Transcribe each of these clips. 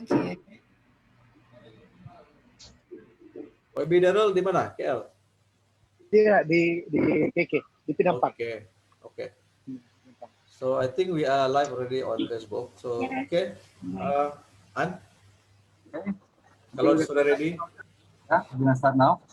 Okay. YB Darell di mana? KL? Dia di KK, di Penampang. Okay, okay. So I think we are live already on Facebook. So okay, An, Okay. kalau sudah ready. Yeah, we're gonna start now.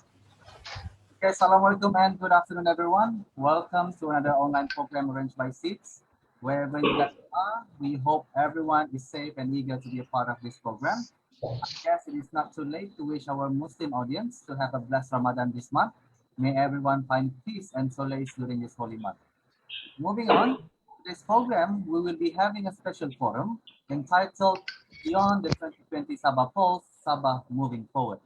Okay, Assalamualaikum and good afternoon, everyone. Welcome to another online program arranged by Seeds. Wherever you guys are, we hope everyone is safe and eager to be a part of this program. I guess it is not too late to wish our Muslim audience to have a blessed Ramadan this month. May everyone find peace and solace during this holy month. Moving on, this program, we will be having a special forum entitled Beyond the 2020 Sabah Polls, Sabah Moving Forward.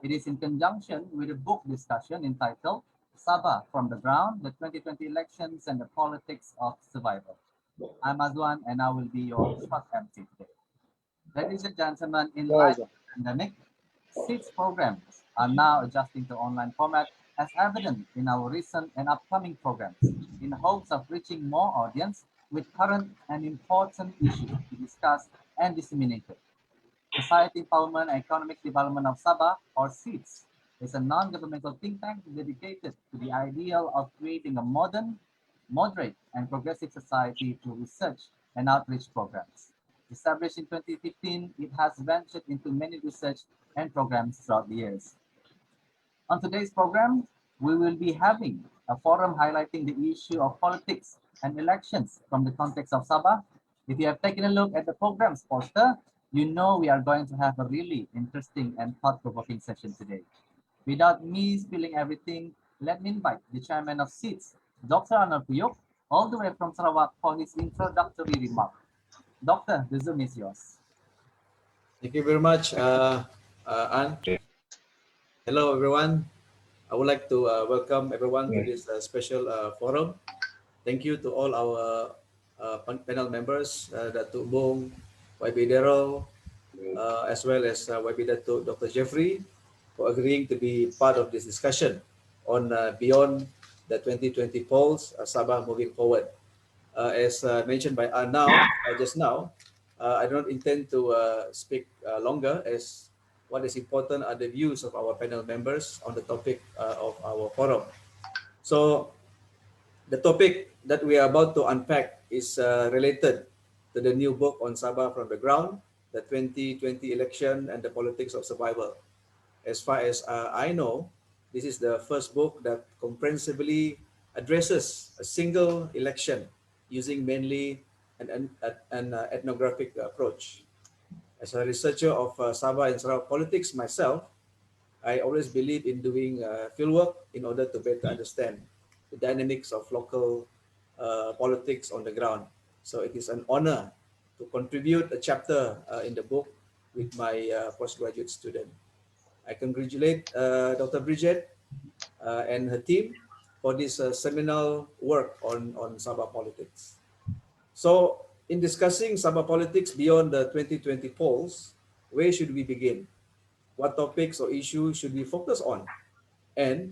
It is in conjunction with a book discussion entitled Sabah from the Ground, the 2020 Elections and the Politics of Survival. I'm Azwan and I will be your short MC today. Ladies and gentlemen, in light of the pandemic, Seeds programs are now adjusting to online format as evident in our recent and upcoming programs in hopes of reaching more audience with current and important issues to be discussed and disseminated. Society Empowerment and Economic Development of Sabah, or SEEDS, is a non-governmental think tank dedicated to the ideal of creating a modern, moderate, and progressive society through research and outreach programs. Established in 2015, it has ventured into many research and programs throughout the years. On today's program, we will be having a forum highlighting the issue of politics and elections from the context of Sabah. If you have taken a look at the program's poster, you know we are going to have a really interesting and thought-provoking session today. Without me spilling everything, let me invite the chairman of SEEDS, Dr. Arnold Puyok, all the way from Sarawak for his introductory remark. Doctor, the Zoom is yours. Thank you very much, An. Hello, everyone. I would like to welcome everyone to this special forum. Thank you to all our panel members, Datuk Bung, YB Darell, as well as YB Datuk Dr. Jeffrey, for agreeing to be part of this discussion on Beyond the 2020 Polls, Sabah Moving Forward. As mentioned by An just now, I do not intend to speak longer, as what is important are the views of our panel members on the topic of our forum. So the topic that we are about to unpack is related to the new book on Sabah from the Ground, the 2020 Election and the Politics of Survival. As far as I know, this is the first book that comprehensively addresses a single election using mainly an ethnographic approach. As a researcher of Sabah and Sarawak politics myself, I always believe in doing fieldwork in order to better understand the dynamics of local politics on the ground. So it is an honor to contribute a chapter in the book with my postgraduate student. I congratulate Dr. Bridget and her team for this seminal work on Sabah politics. So in discussing Sabah politics beyond the 2020 polls, where should we begin? What topics or issues should we focus on? And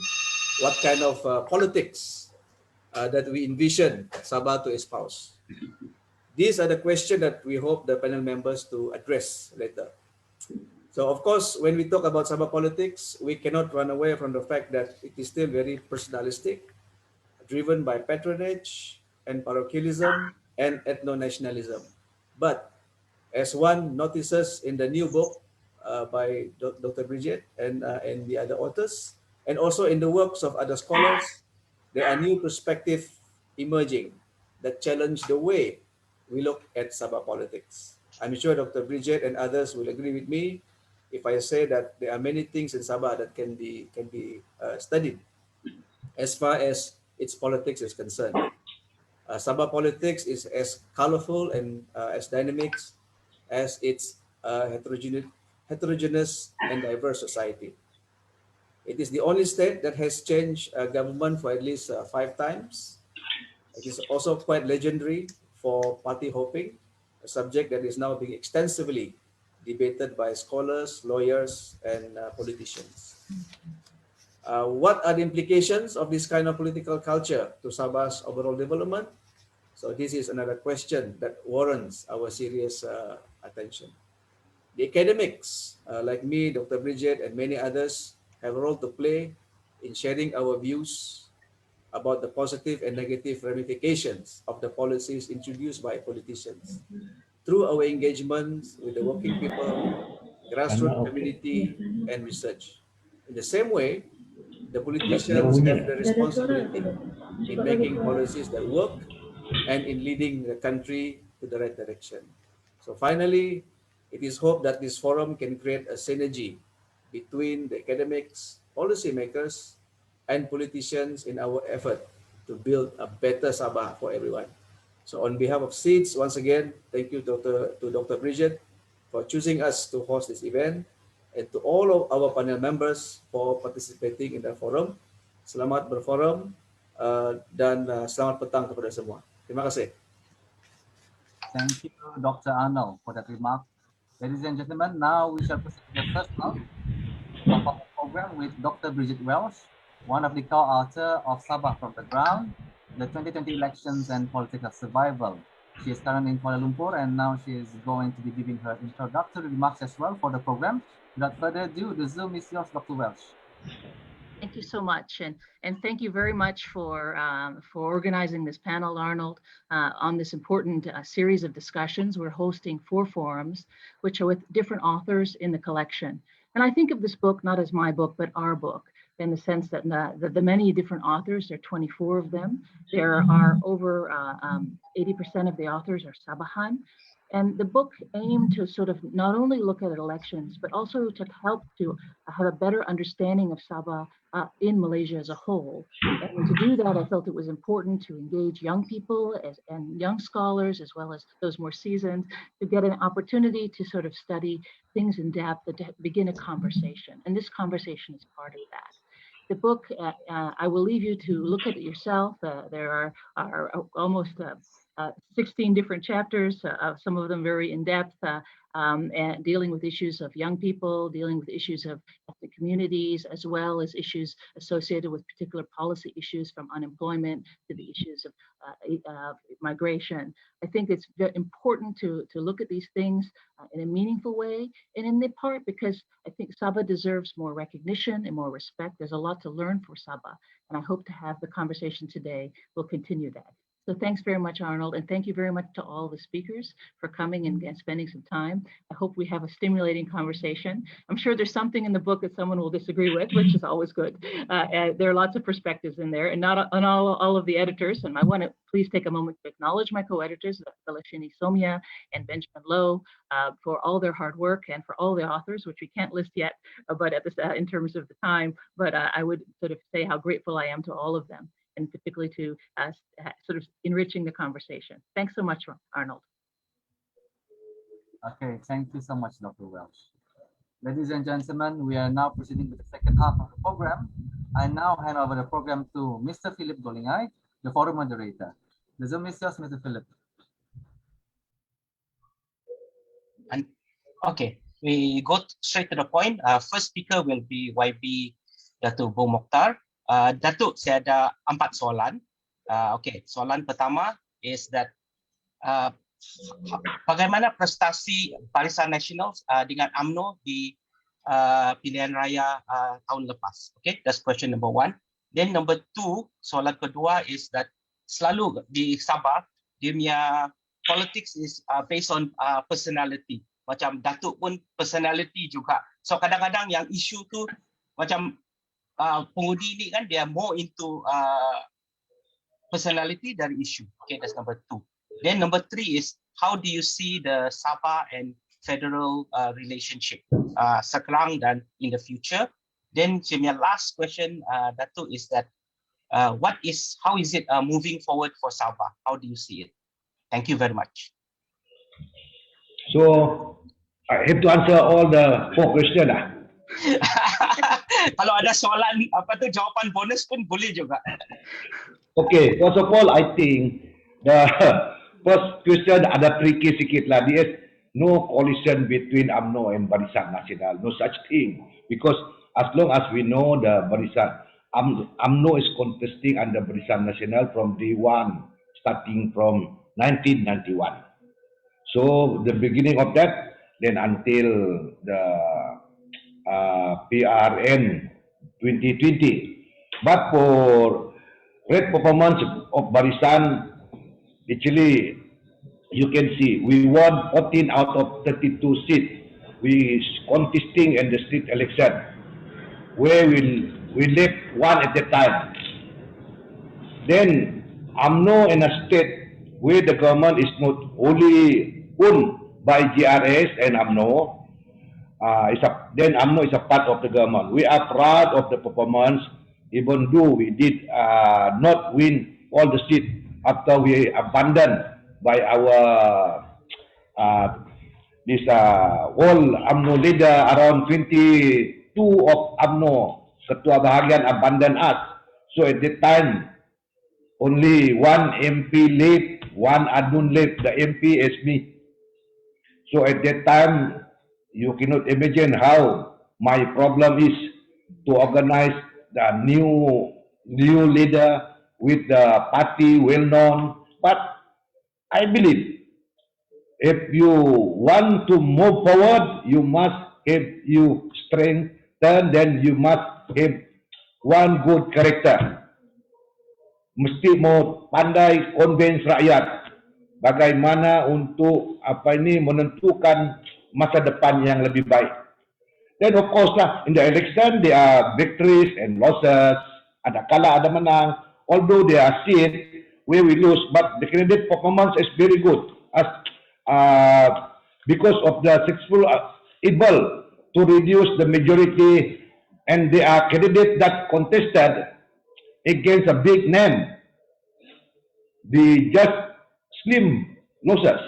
what kind of politics that we envision Sabah to espouse? These are the questions that we hope the panel members to address later. So of course, when we talk about Sabah politics, we cannot run away from the fact that it is still very personalistic, driven by patronage and parochialism and ethno-nationalism. But as one notices in the new book by Dr. Bridget and the other authors, and also in the works of other scholars, there are new perspectives emerging that challenge the way we look at Sabah politics. I'm sure Dr. Bridget and others will agree with me if I say that there are many things in Sabah that can be studied as far as its politics is concerned. Sabah politics is as colorful and as dynamic as its heterogeneous and diverse society. It is the only state that has changed government for at least 5 times. It is also quite legendary for party hopping, a subject that is now being extensively debated by scholars, lawyers, and politicians. What are the implications of this kind of political culture to Sabah's overall development? So this is another question that warrants our serious attention. The academics, like me, Dr. Bridget, and many others, have a role to play in sharing our views about the positive and negative ramifications of the policies introduced by politicians. Through our engagements with the working people, grassroots community, and research. In the same way, the politicians have the responsibility in making policies that work and in leading the country to the right direction. So finally, it is hoped that this forum can create a synergy between the academics, policymakers, and politicians in our effort to build a better Sabah for everyone. So on behalf of SEEDS, once again, thank you to Dr. Bridget for choosing us to host this event and to all of our panel members for participating in the forum. Selamat berforum dan selamat petang kepada semua. Terima kasih. Thank you, Dr. Arnold, for that remark. Ladies and gentlemen, now we shall proceed to the first round of our program with Dr. Bridget Welsh, one of the co-authors of Sabah from the Ground, the 2020 Elections and Political Survival. She is currently in Kuala Lumpur, and now she is going to be giving her introductory remarks as well for the program. Without further ado, the Zoom is yours, Dr. Welsh. Thank you so much, and thank you very much for organizing this panel, Arnold, on this important series of discussions. We're hosting 4 forums, which are with different authors in the collection. And I think of this book not as my book, but our book, in the sense that the many different authors, there are 24 of them. There are over 80% of the authors are Sabahan. And the book aimed to sort of not only look at elections, but also to help to have a better understanding of Sabah in Malaysia as a whole. And to do that, I felt it was important to engage young people and young scholars, as well as those more seasoned, to get an opportunity to sort of study things in depth and to begin a conversation. And this conversation is part of that. The book, I will leave you to look at it yourself. There are almost 16 different chapters, some of them very in-depth, and dealing with issues of young people, dealing with issues of ethnic communities, as well as issues associated with particular policy issues, from unemployment to the issues of migration. I think it's very important to look at these things in a meaningful way, and in the part because I think Sabah deserves more recognition and more respect. There's a lot to learn for Sabah, and I hope to have the conversation today will continue that. So thanks very much, Arnold, and thank you very much to all the speakers for coming and spending some time. I hope we have a stimulating conversation. I'm sure there's something in the book that someone will disagree with, which is always good. There are lots of perspectives in there, and not on all of the editors. And I want to please take a moment to acknowledge my co-editors, Galashini Somia and Benjamin Lowe, for all their hard work and for all the authors, which we can't list yet, but at this, in terms of the time. But I would sort of say how grateful I am to all of them, and particularly to sort of enriching the conversation. Thanks so much, Arnold. Okay, thank you so much, Dr. Welsh. Ladies and gentlemen, we are now proceeding with the second half of the program. I now hand over the program to Mr. Philip Golingai, the forum moderator. The Zoom is yours, Mr. Philip. And okay, we go straight to the point. First speaker will be YB Dato Bung Moktar. Datuk, saya ada 4 soalan. Okay, soalan pertama is that bagaimana prestasi Barisan Nasional dengan UMNO di pilihan raya tahun lepas? Okay, that's question number 1. Then number 2, soalan kedua is that selalu di Sabah, dia punya politics is based on personality. Macam Datuk pun personality juga. So kadang-kadang yang isu tu macam pengundi ni kan dia more into personality dari issue. Okay, that's number 2. Then number 3 is how do you see the Sabah and federal relationship sekarang dan in the future? Then my last question, Dato, is that how is it moving forward for Sabah? How do you see it? Thank you very much. So I have to answer all the 4 questions lah. Kalau ada soalan jawapan bonus pun boleh juga. Okay, first of all, I think the first question ada tricky sikit lah. There is no coalition between UMNO and Barisan Nasional, no such thing. Because as long as we know the Barisan, UMNO is contesting under Barisan Nasional from day 1, starting from 1991. So the beginning of that, then until the PRN 2020. But for great performance of Warisan, actually, you can see we won 14 out of 32 seats. We contesting in the state election, where we left one at a time. Then UMNO in a state where the government is not only owned by GRS and UMNO, then UMNO is a part of the government. We are proud of the performance, even though we did not win all the seats after we abandoned by our all UMNO leader, around 22 of UMNO Ketua Bahagian abandoned us. So at that time, only one MP left, one admin left. The MP is me. So at that time, you cannot imagine how my problem is to organize the new leader with the party well known. But I believe if you want to move forward, you must have you strength, then you must have one good character. Mesti mau pandai convince rakyat bagaimana untuk menentukan masa depan yang lebih baik. Then of course lah, in the election there are victories and losses. Ada kalah, ada menang. Although there are seats where we lose, but the candidate performance is very good. Because of the successful able to reduce the majority, and there are candidates that contested against a big name. The just slim losses.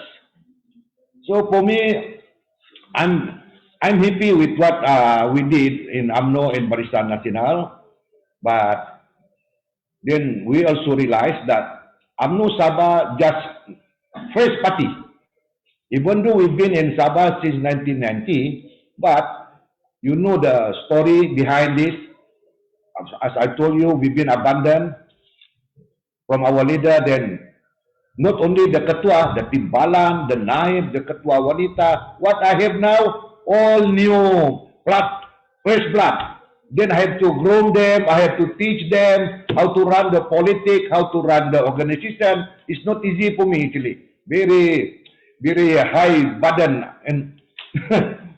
So for me, I'm happy with what we did in UMNO and Barisan Nasional, but then we also realized that UMNO Sabah just first party. Even though we've been in Sabah since 1990, but you know the story behind this. As I told you, we've been abandoned from our leader. Then not only the ketua, the timbalan, the naib, the ketua wanita. What I have now, all new blood, fresh blood. Then I have to groom them. I have to teach them how to run the politics, how to run the organization. It's not easy for me actually. Very, very high burden and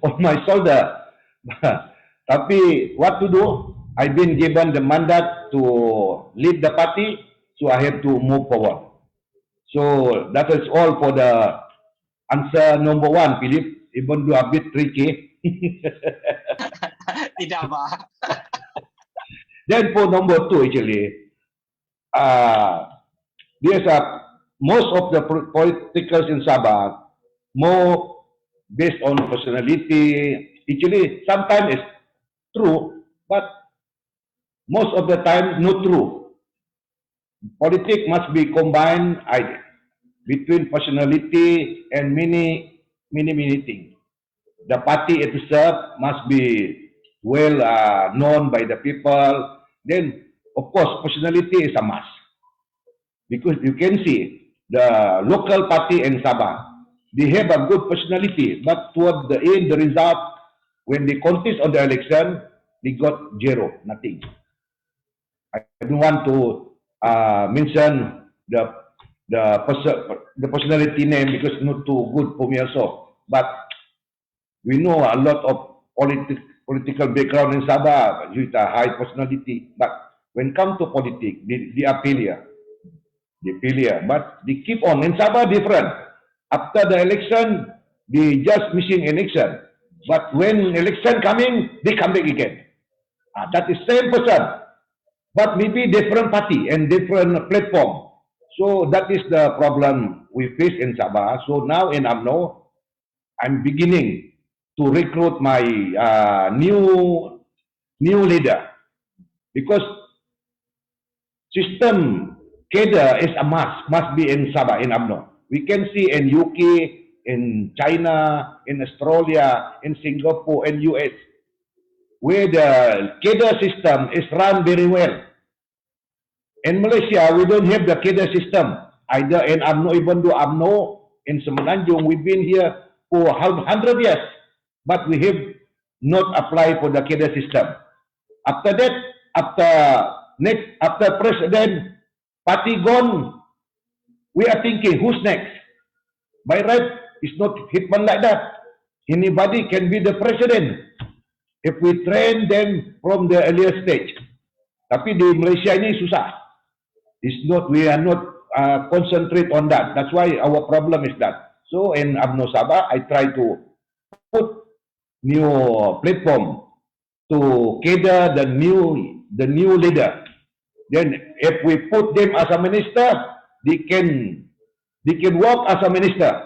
on my shoulder. Tapi what to do? I've been given the mandate to lead the party, so I have to move forward. So that is all for the answer number one, Philip, even though a bit tricky. Tidak, Pak. Then for number two, actually, there's most of the politicals in Sabah more based on personality. Actually, sometimes it's true, but most of the time not true. Politics must be combined between personality and many things. The party itself must be well known by the people. Then, of course, personality is a must. Because you can see the local party in Sabah, they have a good personality, but toward the end, the result, when they contest on the election, they got zero, nothing. I don't want to mention the personality name because it's not too good for me also. But we know a lot of political background in Sabah with a high personality. But when it comes to politics, they are failure. They failure. But they keep on. In Sabah, different. After the election, they just missing election. But when election coming, they come back again. That is same person. But maybe different party and different platform. So that is the problem we face in Sabah. So now in UMNO, I'm beginning to recruit my new leader, because system cadre is a must be in Sabah, in UMNO. We can see in UK, in China, in Australia, in Singapore, and US, where the cadre system is run very well. In Malaysia, we don't have the cadre system, either in UMNO, even though UMNO in Semenanjung, we've been here for 100 years, but we have not applied for the cadre system. After that, after President Parti gone, we are thinking, who's next? By right, it's not happen like that. Anybody can be the president if we train them from the earlier stage. Tapi di Malaysia ini susah. It's not, we are not concentrate on that. That's why our problem is that. So in UMNO Sabah, I try to put new platform to cater the new leader. Then if we put them as a minister, they can work as a minister.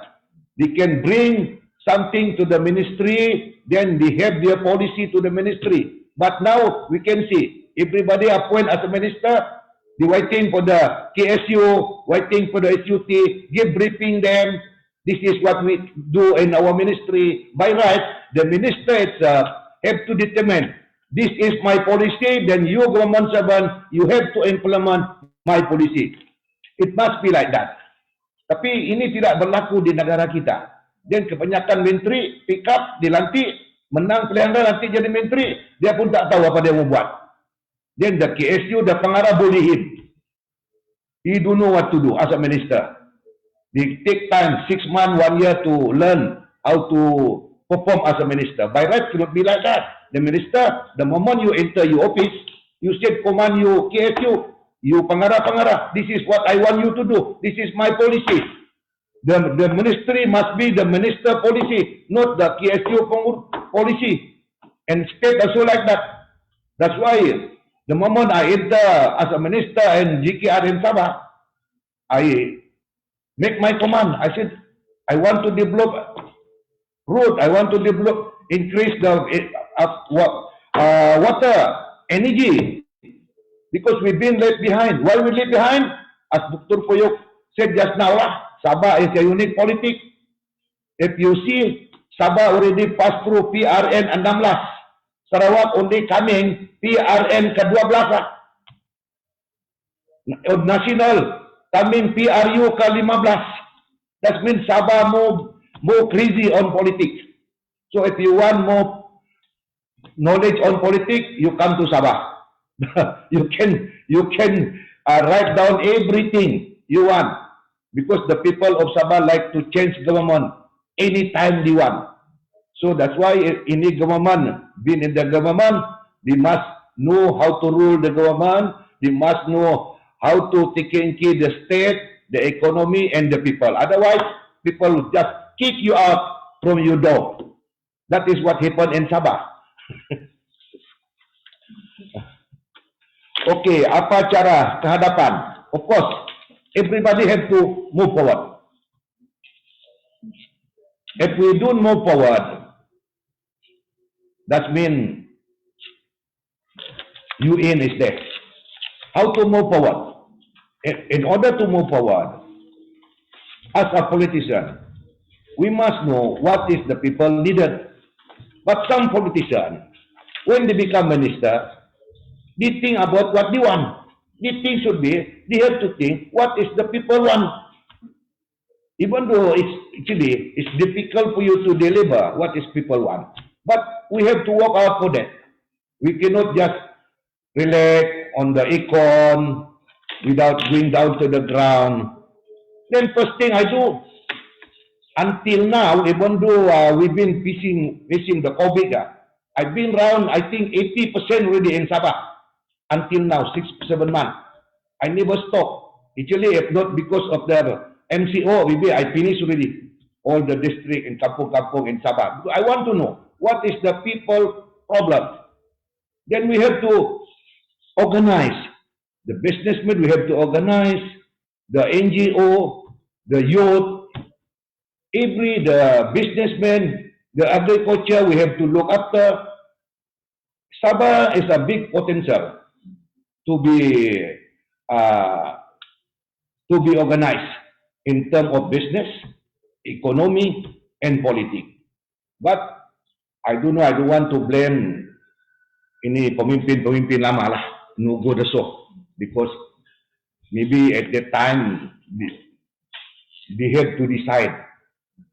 They can bring something to the ministry, then they have their policy to the ministry. But now we can see everybody appointed as a minister, they waiting for the KSU, waiting for the SUT, give briefing them. This is what we do in our ministry. By right, the minister have to determine, this is my policy, then you government servant, you have to implement my policy. It must be like that. Tapi ini tidak berlaku di negara kita. Dan kebanyakan menteri pick up, dilantik, menang pilihan raya, nanti jadi menteri, dia pun tak tahu apa dia mau buat. Then the KSU, the pengarah bully him. He don't know what to do as a minister. They take time, 6 months, 1 year to learn how to perform as a minister. By right, cannot be like that. The minister, the moment you enter your office, you said command you KSU, you pengarah-pengarah, this is what I want you to do. This is my policy. The ministry must be the minister policy, not the KSU policy. And state also like that. That's why the moment I enter as a minister in GKR in Sabah, I make my command. I said, I want to develop road. I want to develop, increase the water, energy. Because we've been left behind. Why we left behind? As Dr. Puyok said just now, Sabah is a unique politics. If you see, Sabah already passed through PRN 16. Sarawak only coming PRN ke-12. National coming PRU ke-15. That means Sabah more crazy on politics. So if you want more knowledge on politics, you come to Sabah. you can write down everything you want, because the people of Sabah like to change government anytime they want. So that's why any government, being in the government, they must know how to rule the government. They must know how to take care of the state, the economy, and the people. Otherwise, people will just kick you out from your door. That is what happened in Sabah. Okay, apa cara kehadapan? Of course, everybody have to move forward. If we don't move forward, that means UN is there. How to move forward? In order to move forward, as a politician, we must know what is the people needed. But some politicians, when they become minister, they think about what they want. They think should be, they have to think what is the people want. Even though it's difficult for you to deliver what is people want. But we have to work out for that. We cannot just relax on the econ without going down to the ground. Then first thing I do, until now, even though we've been facing the COVID, I've been around, I think 80% already in Sabah. Until now, 6-7 months. I never stop. Actually, if not because of the MCO, maybe I finished already all the district in kampung-kampung in Sabah. I want to know what is the people problem. Then we have to organize. The businessmen, we have to organize. The NGO, the youth, the businessmen, the agriculture, we have to look after. Sabah is a big potential to be organized in terms of business, economy, and politics. But I don't know. I don't want to blame ini pemimpin lama lah, no go the so, because maybe at that time they have to decide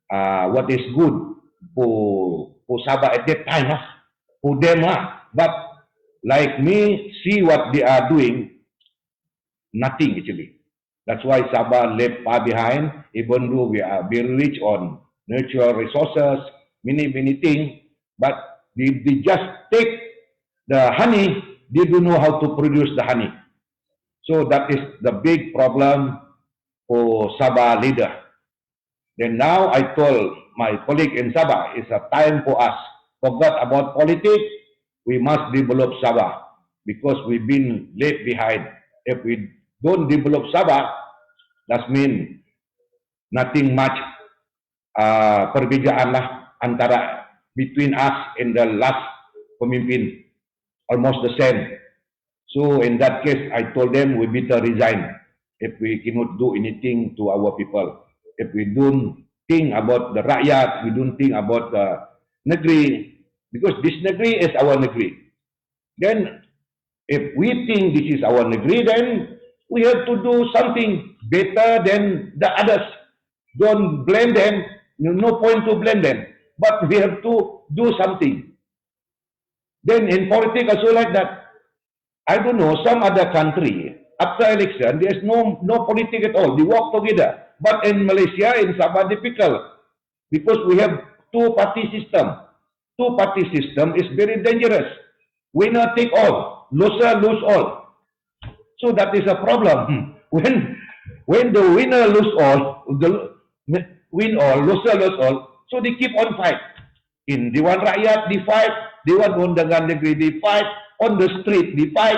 what is good for Sabah at that time, for them. But like me, see what they are doing, nothing actually. That's why Sabah left far behind, even though we are very rich on natural resources, many things, but they just take the honey, they don't know how to produce the honey. So that is the big problem for Sabah leader. Then now I told my colleague in Sabah, it's a time for us. Forget about politics, we must develop Sabah because we've been left behind. If we don't develop Sabah, that means nothing much perbezaan lah antara between us and the last pemimpin, almost the same. So in that case, I told them we better resign if we cannot do anything to our people. If we don't think about the rakyat, we don't think about the negeri, because this negeri is our negeri. Then if we think this is our negeri, then we have to do something better than the others. Don't blame them. No point to blame them. But we have to do something. Then in politics also like that. I don't know, some other country, after election, there's no politics at all. They work together. But in Malaysia, in Sabah, difficult. Because we have two-party system. Two-party system is very dangerous. Winner take all, loser lose all. So that is a problem. When the winner lose all, win all, loser lose all, so they keep on fight. In Dewan Rakyat, they fight. Dewan Undangan Negeri, they fight. On the street, they fight.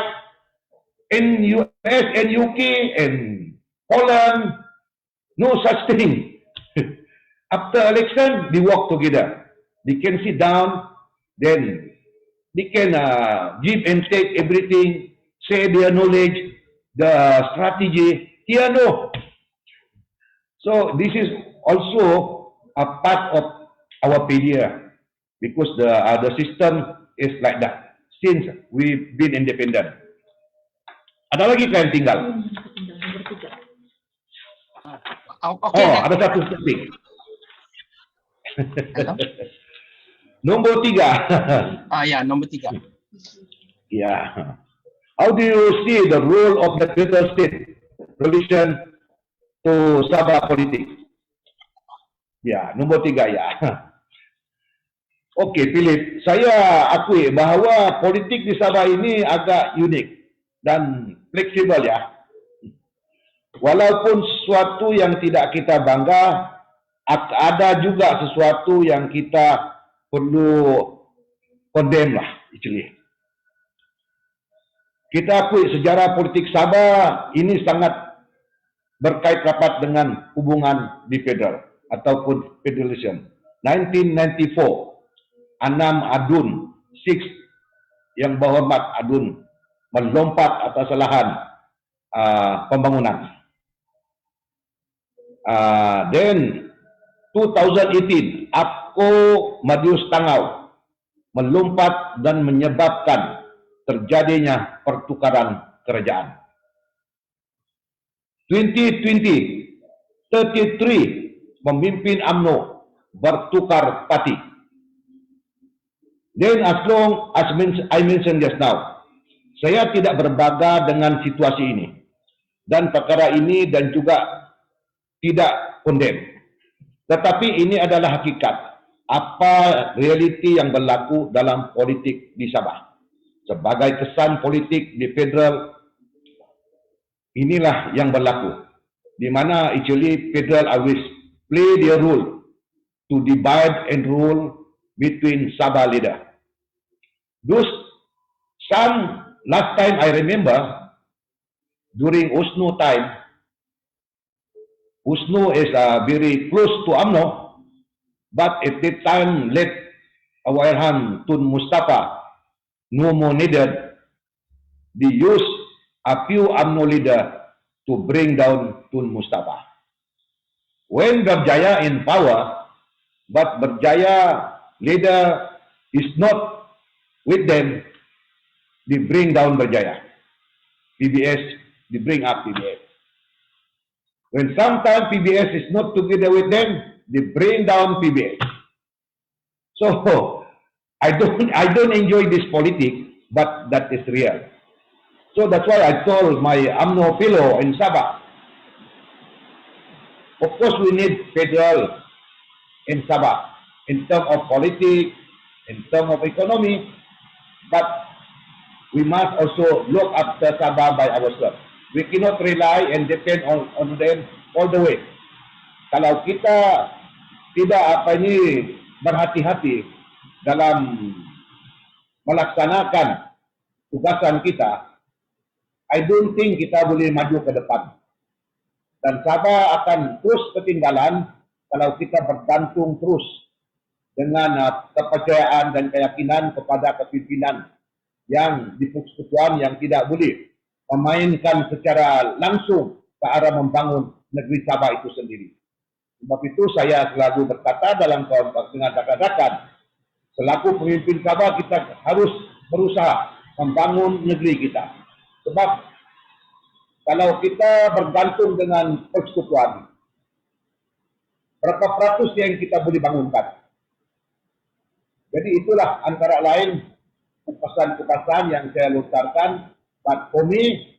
In US and UK and Holland, no such thing. After election, they work together. They can sit down, then they can give and take everything, say their knowledge, the strategy. Here, no. So this is also a part of our failure because the system is like that since we've been independent. Ada lagi kalian tinggal? Okay, Oh, ada satu topik. Nombor 3. ya, nombor 3. Yeah. How do you see the role of the federal state relation to Sabah politics? Ya, nombor 3 ya. Okey, Philip, saya akui bahawa politik di Sabah ini agak unik dan fleksibel ya. Walaupun sesuatu yang tidak kita bangga, ada juga sesuatu yang kita perlu condemn lah, actually. Kita akui sejarah politik Sabah ini sangat berkait rapat dengan hubungan di federal ataupun federalism. 1994, Anam Adun 6 yang berhormat Adun melompat atas lahan pembangunan. Then 2018, Apko Madius Tangau melompat dan menyebabkan terjadinya pertukaran kerajaan. 2020, 33 pemimpin UMNO bertukar parti. Then as long as I mentioned just now, saya tidak berbangga dengan situasi ini dan perkara ini dan juga tidak condemn. Tetapi ini adalah hakikat apa realiti yang berlaku dalam politik di Sabah. Sebagai kesan politik di federal, inilah yang berlaku. Di mana actually federal always play their role to divide and rule between Sabah leader. Last time I remember, during Usnu time, Usnu is very close to UMNO, but at that time let Awairham Tun Mustafa no more needed. They use a few UMNO leader to bring down Tun Mustafa. When Berjaya in power, but Berjaya leader is not with them, they bring down Berjaya. PBS, they bring up PBS. When sometimes PBS is not together with them, they bring down PBS. So I don't enjoy this politics, but that is real. So that's why I told my UMNO fellow in Sabah, of course we need federal in Sabah in terms of politics, in terms of economy, but we must also look after Sabah by ourselves. We cannot rely and depend on them all the way. Kalau kita tidak berhati-hati dalam melaksanakan tugasan kita, I don't think kita boleh maju ke depan. Dan Sabah akan terus ketinggalan kalau kita bergantung terus dengan kepercayaan dan keyakinan kepada kepimpinan yang di persekutuan yang tidak boleh memainkan secara langsung ke arah membangun negeri Sabah itu sendiri. Sebab itu saya selalu berkata dalam konteks dengan rakan-rakan, selaku pemimpin Sabah kita harus berusaha membangun negeri kita. Sebab kalau kita bergantung dengan persekutuan, berapa peratus yang kita boleh bangunkan? Jadi itulah antara lain kepasan-kepasan yang saya lontarkan. But for me,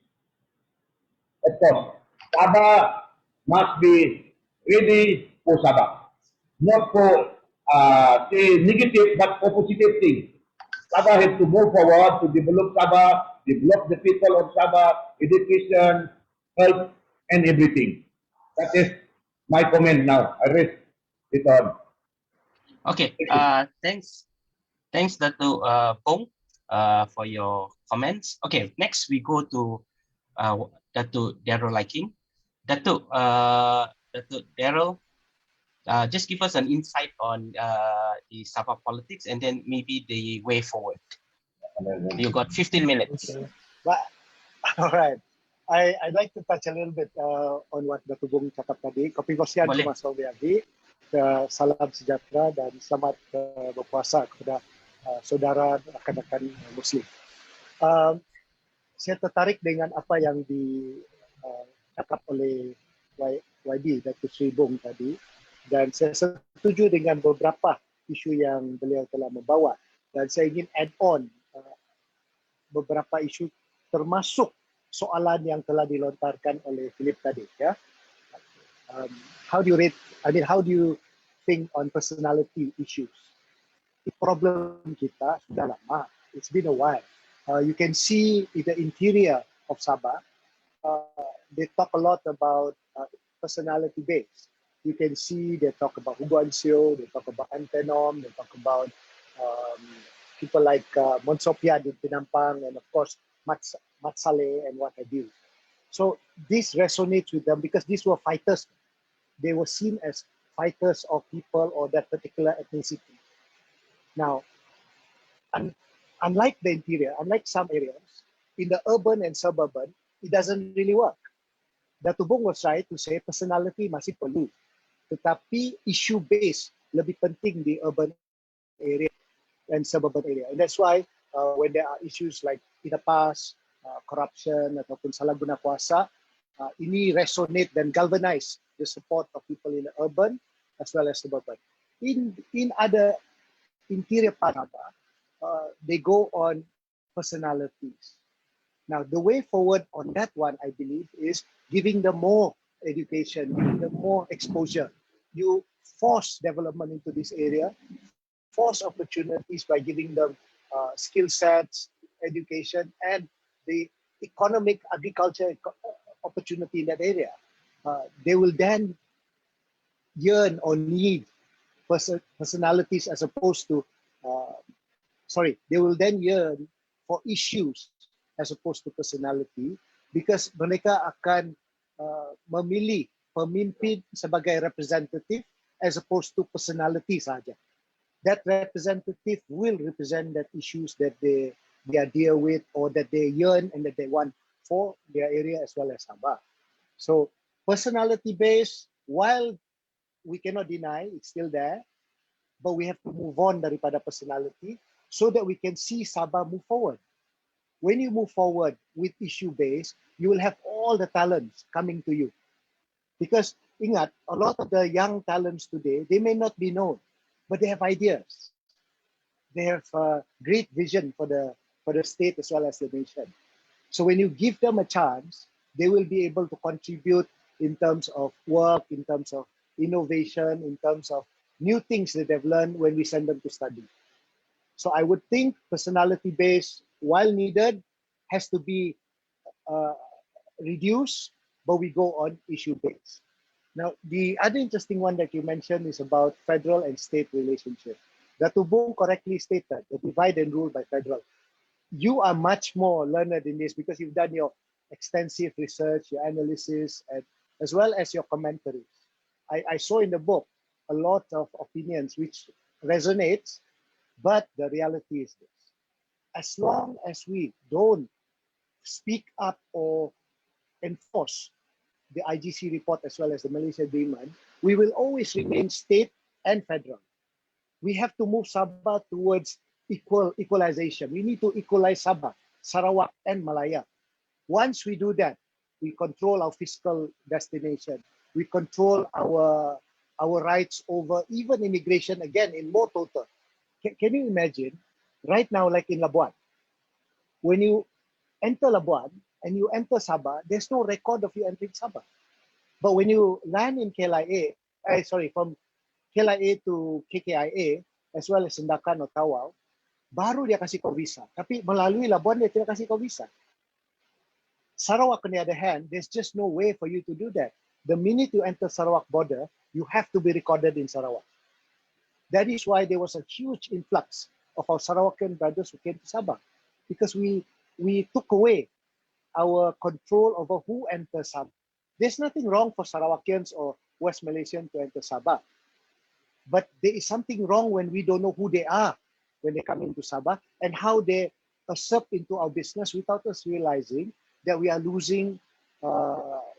of course, Sabah must be ready for Sabah. Not for say negative, but for positive things. Sabah has to move forward to develop Sabah, develop the people of Sabah, education, health, and everything. That is my comment now. I raise it on. Okay, thanks Dato Bung for your comments. Okay, next we go to Dato Darell Leiking. Dato Darell, just give us an insight on the Sabah politics and then maybe the way forward. You got 15 minutes. Okay. But, all right. I'd like to touch a little bit on what Dato Bung cakap tadi. Kopi Kosian Boleh. Mas Sobiagi. Salam sejahtera dan selamat berpuasa kepada saudara rakan-rakan Muslim. Saya tertarik dengan apa yang dicakap oleh YB Datuk Seri Bung tadi, dan saya setuju dengan beberapa isu yang beliau telah membawa, dan saya ingin add on beberapa isu termasuk soalan yang telah dilontarkan oleh Philip tadi, ya. How do you think on personality issues? The problem kita sudah lama. It's been a while. You can see in the interior of Sabah, they talk a lot about personality base. You can see they talk about Hugo Ansio, they talk about Antenom, they talk about people like Monsopiad in Penampang, and of course Mat Saleh and what have you. So this resonates with them because these were fighters. They were seen as fighters of people or that particular ethnicity. Now, unlike the interior, unlike some areas, in the urban and suburban, it doesn't really work. Dato Bung was right to say personality masih perlu. Tetapi issue base lebih penting di urban area and suburban area. And that's why when there are issues like in the past, corruption ataupun salah guna kuasa, ini resonate dan galvanize the support of people in the urban as well as suburban. In other interior part of they go on personalities. Now, the way forward on that one, I believe, is giving them more education, giving them more exposure. You force development into this area, force opportunities by giving them skill sets, education, and the economic agriculture opportunity in that area. They will then yearn or need personalities as opposed to, they will then yearn for issues as opposed to personality, because mereka akan memilih pemimpin sebagai representative as opposed to personality saja. That representative will represent that issues that they deal with or that they yearn and that they want for their area as well as Sabah. So personality based, while we cannot deny it's still there, but we have to move on daripada personality so that we can see Sabah move forward. When you move forward with issue based, you will have all the talents coming to you. Because ingat, a lot of the young talents today, they may not be known, but they have ideas. They have great vision for the state as well as the nation. So when you give them a chance, they will be able to contribute in terms of work, in terms of innovation, in terms of new things that they've learned when we send them to study. So I would think personality-based, while needed, has to be reduced, but we go on issue-based. Now, the other interesting one that you mentioned is about federal and state relationship. Dato Bung correctly stated, the divide and rule by federal. You are much more learned in this because you've done your extensive research, your analysis, and as well as your commentaries. I saw in the book a lot of opinions which resonates, but the reality is this. As long as we don't speak up or enforce the IGC report as well as the Malaysia Agreement, we will always remain state and federal. We have to move Sabah towards equalization. We need to equalize Sabah, Sarawak, and Malaya. Once we do that, we control our fiscal destination. We control our rights over even immigration, again, in more total. Can you imagine, right now, like in Labuan, when you enter Labuan and you enter Sabah, there's no record of you entering Sabah. But when you land in KLIA, from KLIA to KKIA, as well as Sendakan or Tawau, baru dia kasih kau visa. Tapi melalui Labuan, dia tidak kasih kau visa. Sarawak, on the other hand, there's just no way for you to do that. The minute you enter Sarawak border, you have to be recorded in Sarawak. That is why there was a huge influx of our Sarawakian brothers who came to Sabah, because we took away our control over who enters Sabah. There's nothing wrong for Sarawakians or West Malaysians to enter Sabah. But there is something wrong when we don't know who they are when they come into Sabah and how they usurp into our business without us realizing that we are losing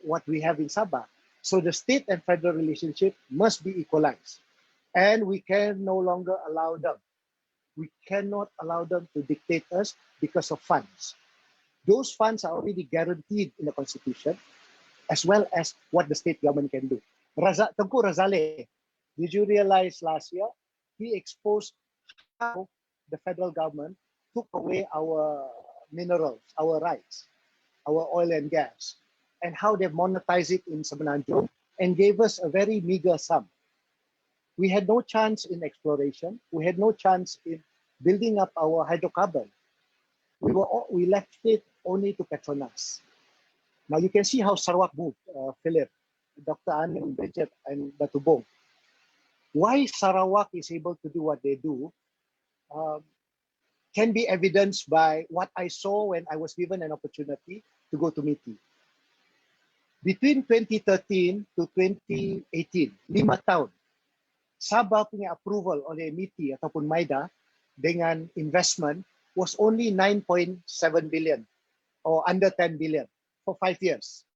what we have in Sabah. So the state and federal relationship must be equalized. And we can no longer allow them. We cannot allow them to dictate us because of funds. Those funds are already guaranteed in the Constitution, as well as what the state government can do. Tengku Razale, did you realize last year, he exposed how the federal government took away our minerals, our rights, our oil and gas, and how they monetized it in Semenanjung and gave us a very meager sum. We had no chance in exploration. We had no chance in building up our hydrocarbon. We left it only to Petronas. Now you can see how Sarawak moved, Philip, Dr. Arnold, Bridget, and Dato Bung. Why Sarawak is able to do what they do can be evidenced by what I saw when I was given an opportunity to go to MITI. Between 2013 to 2018, 5 tahun, Sabah punya approval oleh MITI ataupun MIDA dengan investment was only 9.7 billion or under 10 billion for 5 years.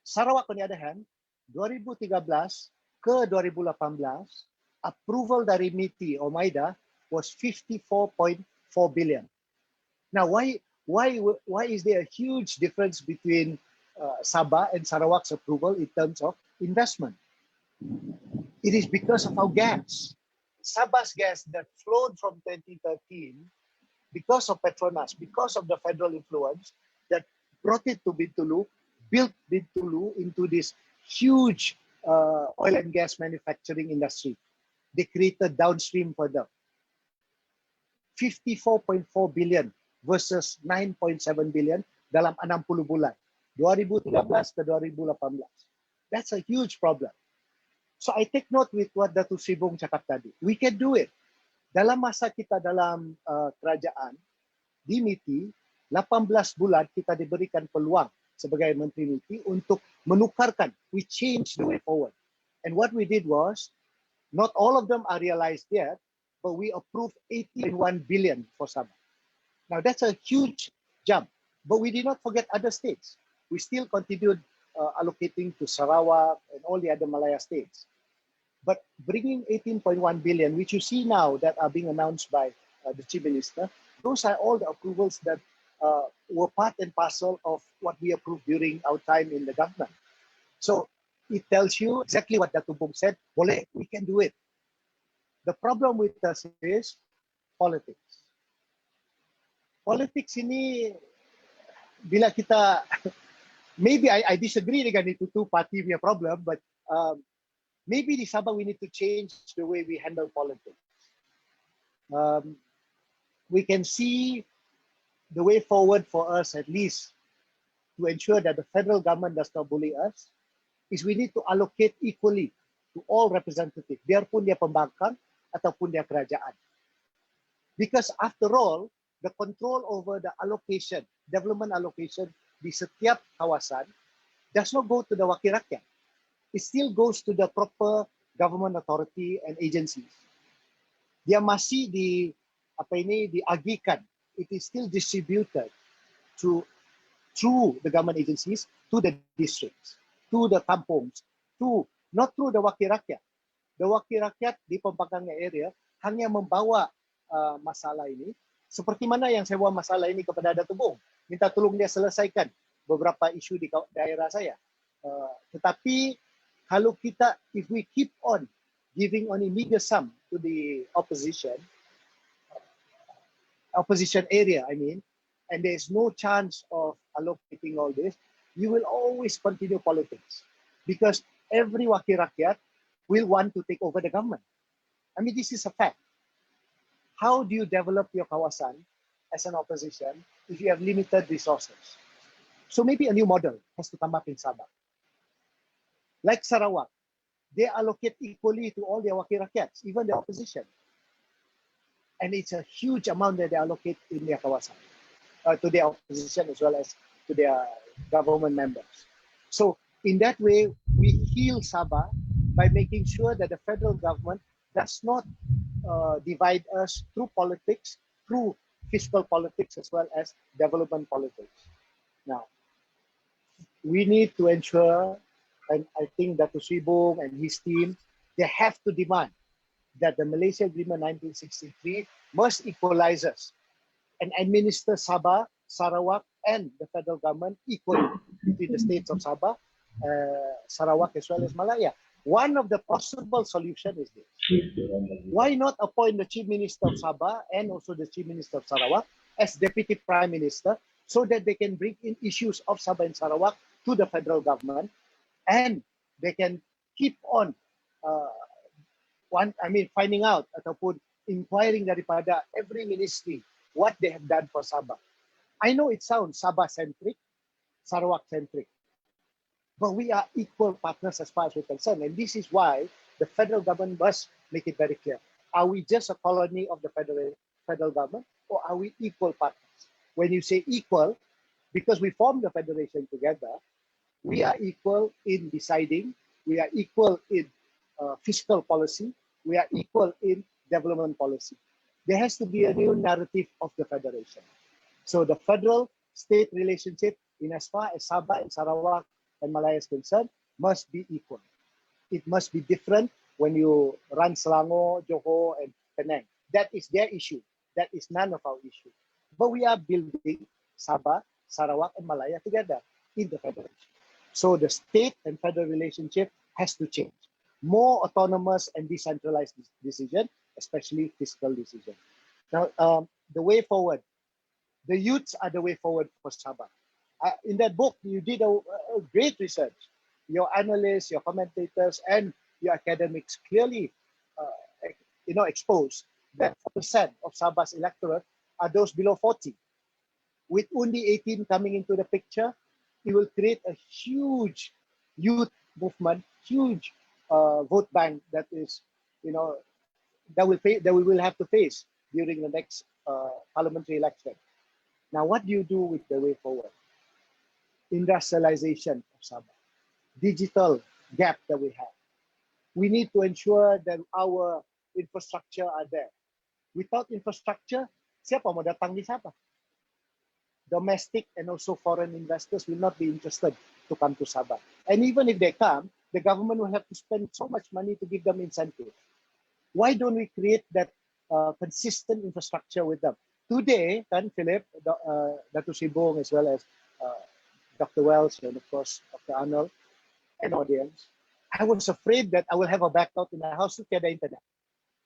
Sarawak, on the other hand, 2013 ke 2018, approval dari MITI or MIDA was 54.4 billion. Now, why is there a huge difference between Sabah and Sarawak's approval in terms of investment? It is because of our gas. Sabah's gas that flowed from 2013 because of Petronas, because of the federal influence that brought it to Bintulu, built Bintulu into this huge oil and gas manufacturing industry. They created downstream for them. 54.4 billion versus 9.7 billion dalam 60 bulan. 2013 ke 2018. That's a huge problem. So I take note with what Dato' Sri Bung cakap tadi. We can do it. Dalam masa kita dalam kerajaan, di MITI, 18 bulan kita diberikan peluang sebagai Menteri MITI untuk menukarkan. We change the way forward. And what we did was, not all of them are realized yet, but we approved 81 billion for Sabah. Now that's a huge jump, but we did not forget other states. We still continued allocating to Sarawak and all the other Malaya states. But bringing 18.1 billion, which you see now that are being announced by the Chief Minister, those are all the approvals that were part and parcel of what we approved during our time in the government. So it tells you exactly what Dato Bung said. Boleh, we can do it. The problem with us is politics. Politics ini bila kita maybe I disagree dengan itu two party punya problem, but maybe di Sabah we need to change the way we handle politics. We can see the way forward for us, at least to ensure that the federal government does not bully us, is we need to allocate equally to all representatives, biarpun dia pembangkang ataupun dia kerajaan. Because after all, the control over the allocation, development allocation di setiap kawasan does not go to the wakil rakyat. It still goes to the proper government authority and agencies. Dia masih diagihkan. It is still distributed through the government agencies to the districts, to the kampungs, not through the wakil rakyat. The wakil rakyat di pembangkangnya area hanya membawa masalah ini, seperti mana yang saya bawa masalah ini kepada Dato Bung, minta tolong dia selesaikan beberapa isu di daerah saya. Tetapi kalau kita, if we keep on giving only meager sum to the opposition area, and there is no chance of allocating all this, you will always continue politics because every wakil rakyat will want to take over the government. This is a fact. How do you develop your kawasan as an opposition if you have limited resources? So maybe a new model has to come up in Sabah. Like Sarawak, they allocate equally to all their wakil rakyats, even the opposition. And it's a huge amount that they allocate in their kawasan, to their opposition as well as to their government members. So in that way, we heal Sabah by making sure that the federal government does not divide us through politics, through fiscal politics as well as development politics. Now, we need to ensure, and I think that Sri Bung and his team, they have to demand that the Malaysia Agreement 1963 must equalize us and administer Sabah, Sarawak, and the federal government equally between the states of Sabah, Sarawak, as well as Malaya. One of the possible solutions is this. Why not appoint the Chief Minister of Sabah and also the Chief Minister of Sarawak as Deputy Prime Minister so that they can bring in issues of Sabah and Sarawak to the federal government and they can keep on finding out ataupun inquiring daripada every ministry what they have done for Sabah. I know it sounds Sabah-centric, Sarawak-centric, but we are equal partners as far as we're concerned. And this is why the federal government must make it very clear. Are we just a colony of the federal government or are we equal partners? When you say equal, because we formed the federation together, we are equal in deciding, we are equal in fiscal policy, we are equal in development policy. There has to be a new narrative of the federation. So the federal-state relationship in as far as Sabah and Sarawak and Malaya is concerned must be equal. It must be different when you run Selangor, Johor, and Penang. That is their issue. That is none of our issue. But we are building Sabah, Sarawak, and Malaya together in the federation. So the state and federal relationship has to change. More autonomous and decentralized decision, especially fiscal decision. Now, the way forward, the youths are the way forward for Sabah. In that book, you did a great research. Your analysts, your commentators, and your academics clearly exposed that 4% of Sabah's electorate are those below 40. With Undi 18 coming into the picture, it will create a huge youth movement, huge vote bank that is, that we will have to face during the next parliamentary election. Now, what do you do with the way forward? Industrialization of Sabah, digital gap that we have. We need to ensure that our infrastructure are there. Without infrastructure, siapa mau datang di Sabah? Domestic and also foreign investors will not be interested to come to Sabah. And even if they come, the government will have to spend so much money to give them incentives. Why don't we create that consistent infrastructure with them? Today, Philip, Dato Bung, as well as Dr. Welsh, and of course, Dr. Arnold, and audience, I was afraid that I will have a blackout in the house to get the internet,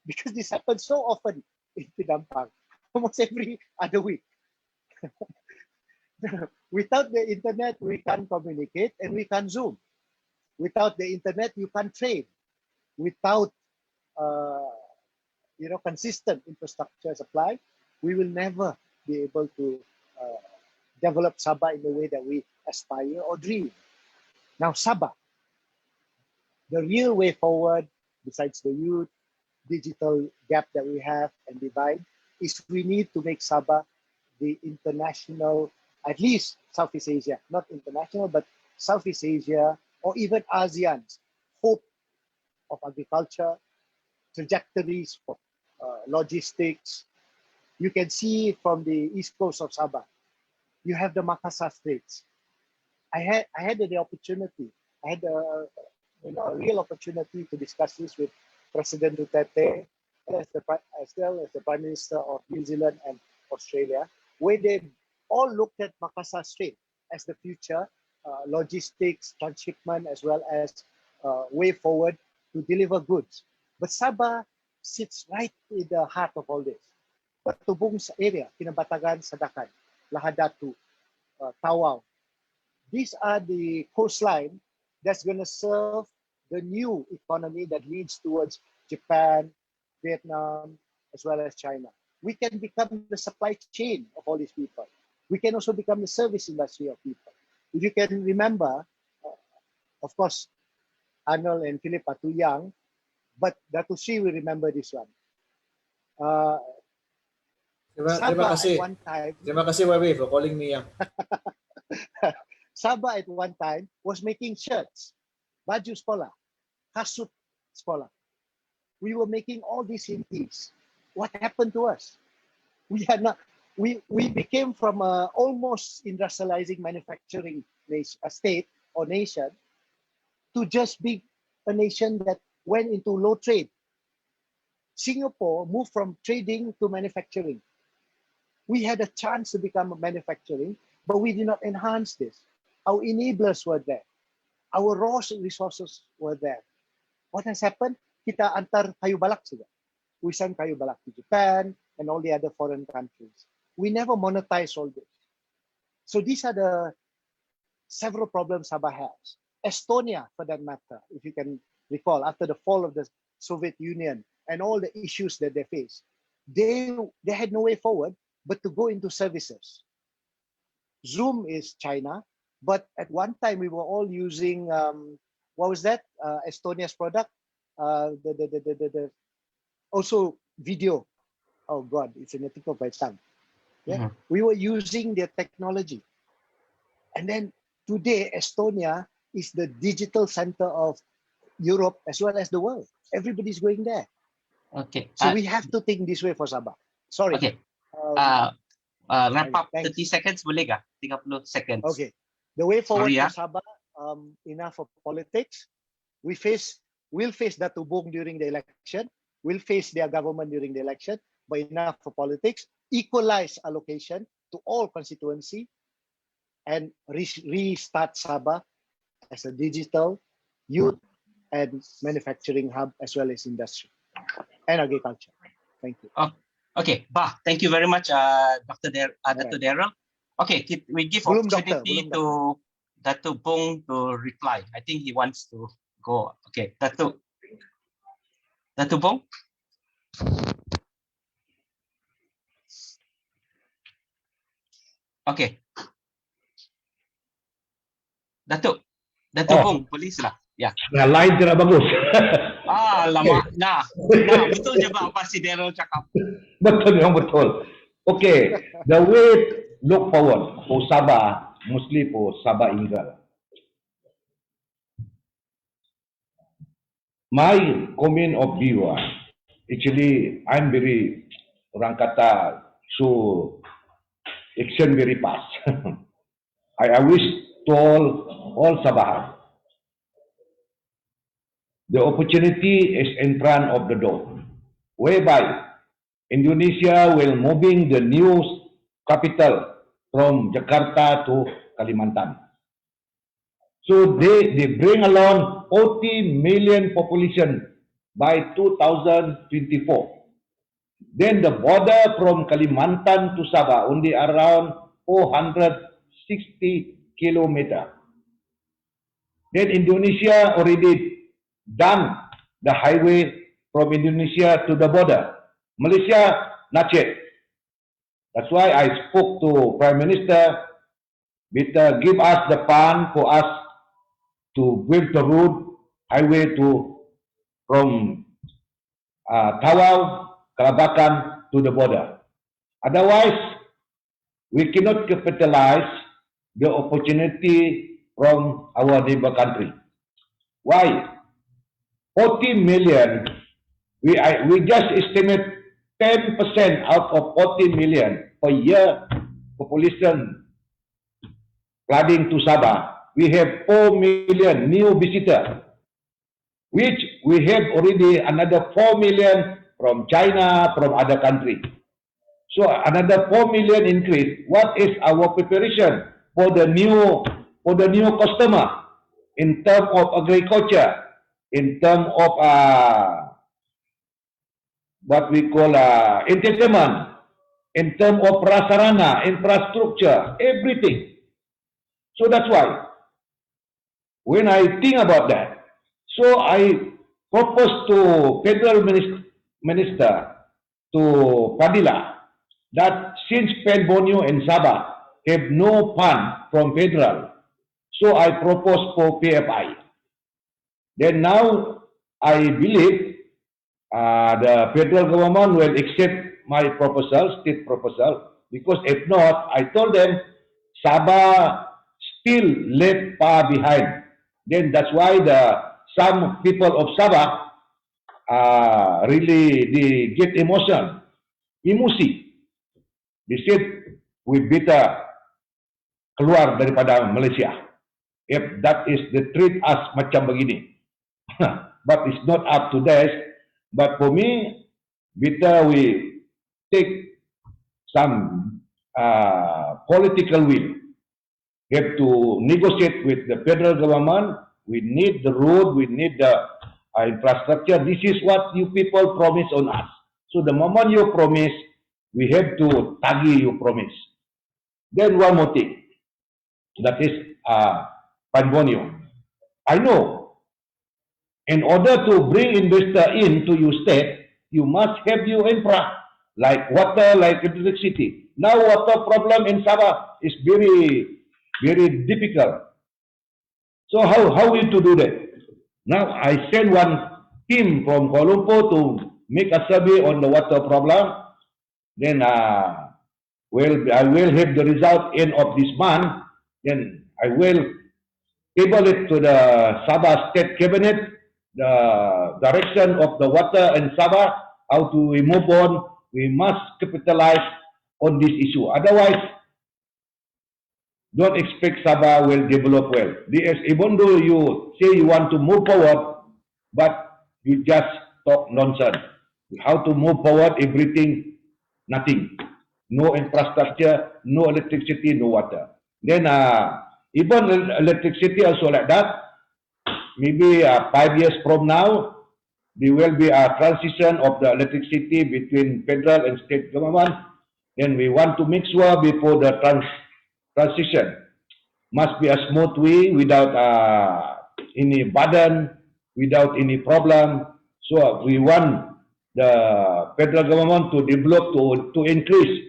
because this happens so often in Penampang, almost every other week. Without the internet, we can't communicate and we can't Zoom. Without the internet, you can't trade. Without consistent infrastructure supply, we will never be able to develop Sabah in the way that we aspire or dream. Now, Sabah, the real way forward, besides the youth, digital gap that we have and divide, is we need to make Sabah the international, at least Southeast Asia, not international, but Southeast Asia or even ASEAN's hope of agriculture, trajectories for logistics. You can see from the east coast of Sabah, you have the Makassar Straits. I had the opportunity, I had a real opportunity to discuss this with President Duterte, as well as the Prime Minister of New Zealand and Australia, where they all looked at Makassar Strait as the future logistics, transshipment, as well as way forward to deliver goods. But Sabah sits right in the heart of all this. Dato Bung's area, Kinabatagan, Sadakan, Lahadatu, Tawau. These are the coastline that's going to serve the new economy that leads towards Japan, Vietnam, as well as China. We can become the supply chain of all these people. We can also become the service industry of people. If you can remember, of course, Arnold and Philip are too young, but Dato Sri will remember this one. Terima kasih. Terima kasih, Wabi, for calling me young. Sabah at one time was making shirts, baju sekolah, kasut sekolah. We were making all these things. What happened to us? We became from a almost industrializing manufacturing state or nation to just be a nation that went into low trade. Singapore moved from trading to manufacturing. We had a chance to become a manufacturing, but we did not enhance this. Our enablers were there. Our raw resources were there. What has happened? Kita antar kayu balak saja. We send kayu balak to Japan and all the other foreign countries. We never monetize all this. So these are the several problems Sabah has. Estonia, for that matter, if you can recall, after the fall of the Soviet Union and all the issues that they faced, they had no way forward but to go into services. Zoom is China, but at one time we were all using, what was that? Estonia's product? Also video. Oh God, it's in the tip of my tongue. Yeah, we were using their technology. And then today, Estonia is the digital center of Europe as well as the world. Everybody's going there. Okay. So we have to think this way for Sabah. Sorry. Okay. Wrap up. Thanks. 30 seconds boleh kah? 30 seconds. Okay. The way forward Sorry, for Sabah, enough of politics. We'll face Dato Bung during the election. We'll face their government during the election. But enough for politics. Equalize allocation to all constituency and restart Sabah as a digital, youth, and manufacturing hub as well as industry and agriculture. Thank you. Okay, Bah, thank you very much, Dr. Darell. Okay, we give opportunity to Dato Bung to reply. I think he wants to go. Okay, Dato Bung. Okay. Dato Bung, boleh lah. Ya. Nah, lain tidak bagus. Lama. Nah, betul je Bang, apa si Darell cakap. Betul, yang betul. Okay, the way look forward for Sabah, mostly for Sabah Ingal. My comment of view, actually, I'm very, orang kata, so action very fast. I wish to all Sabah, the opportunity is in front of the door, whereby Indonesia will moving the new capital from Jakarta to Kalimantan. So they bring along 40 million population by 2024. Then the border from Kalimantan to Sabah only around 460 kilometer. Then Indonesia already done the highway from Indonesia to the border. Malaysia, not yet. That's why I spoke to Prime Minister, give us the fund for us to build the road highway to from Tawau, Kalabakan to the border. Otherwise, we cannot capitalize the opportunity from our neighbor country. Why? 40 million, we just estimate 10% out of 40 million per year population flooding to Sabah. We have 4 million new visitors, which we have already another 4 million from China, from other countries. So another 4 million increase. What is our preparation for the new customer in terms of agriculture, in terms of what we call entertainment, in terms of prasarana, infrastructure, everything. So that's why, when I think about that, so I propose to Federal Minister, to Padilla, that since Pen Borneo and Sabah have no fund from federal, so I propose for PFI. Then now I believe the federal government will accept my proposal, state proposal, because if not, I told them Sabah still left far behind. Then that's why some people of Sabah really they get emosi. They said we better keluar daripada Malaysia if that is the treat us macam begini. But it's not up to this. But for me, better we take some political will. We have to negotiate with the federal government. We need the road, we need the infrastructure. This is what you people promise on us. So the moment you promise, we have to tagih your promise. Then one more thing, that is Pen Borneo. I know, in order to bring investor into your state, you must have your infra, like water, like electricity. Now water problem in Sabah is very, very difficult. So how we to do that? Now I send one team from Kuala Lumpur to make a survey on the water problem. Then I will have the result end of this month. Then I will table it to the Sabah State Cabinet, the direction of the water in Sabah, how to move on. We must capitalize on this issue. Otherwise, don't expect Sabah will develop well. Even though you say you want to move forward, but you just talk nonsense. How to move forward, everything, nothing. No infrastructure, no electricity, no water. Then even electricity also like that. Maybe 5 years from now, there will be a transition of the electricity between federal and state government. Then we want to make sure before the transition must be a smooth way without any burden, without any problem. So we want the federal government to develop, to increase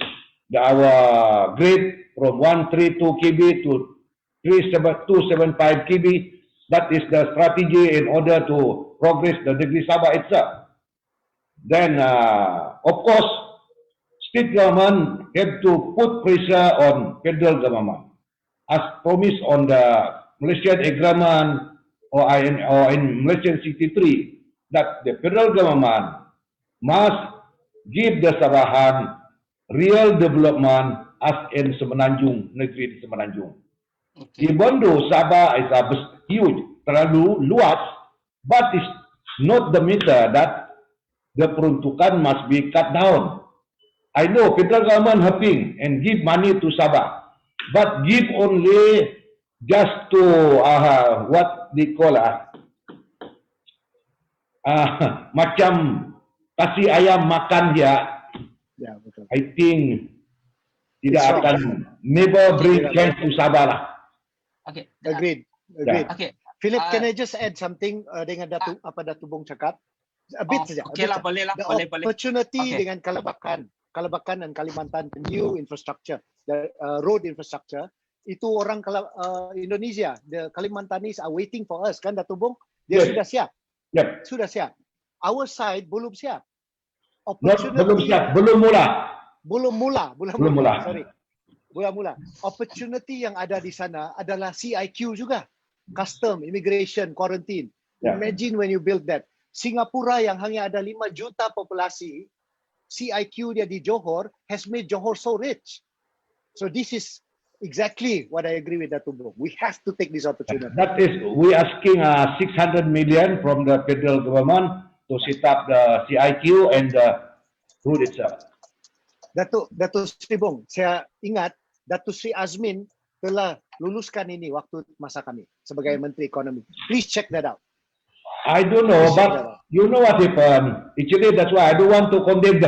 our grade from 132 kb to 275 kb. That is the strategy in order to progress the Negeri Sabah itself. Then, of course, state government have to put pressure on federal government, as promised on the Malaysian agreement or in Malaysian 63, that the federal government must give the Sabahan real development as in Semenanjung, negeri di Semenanjung. Okay. Even though Sabah is huge, terlalu luas, but it's not the matter that the peruntukan must be cut down. I know federal government helping and give money to Sabah, but give only just to what they call macam kasih ayam makan dia, Ya, betul. I think tidak It's wrong. akan never bring change to Sabah lah. Okay. Agreed. Yeah. Okay. Philip, can I just add something dengan Dato' Bung cakap? A bit saja. Okay lah, boleh lah. The Boleh. opportunity Okay. dengan Kalabakan dan Kalimantan, the new infrastructure, the road infrastructure, itu orang Indonesia, the Kalimantanis are waiting for us, kan Dato' Bung? Dia Yes. sudah siap. Yep. Sudah siap. Our side belum siap. Belum siap, belum mula. Belum mula. Sorry. Belum mula. Opportunity yang ada di sana adalah CIQ juga. Custom, immigration, quarantine. Yeah. Imagine when you build that. Singapura yang hanya ada 5 juta populasi, CIQ dia di Johor has made Johor so rich. So this is exactly what I agree with Dato' Bung. We have to take this opportunity. That is, we asking 600 million from the federal government to set up the CIQ and the road itself. Dato' Sri Bung, saya ingat Dato' Sri Azmin telah luluskan ini waktu masa kami sebagai Menteri Ekonomi. Please check that out. I don't know, but you know what happened. Actually, that's why I don't want to condemn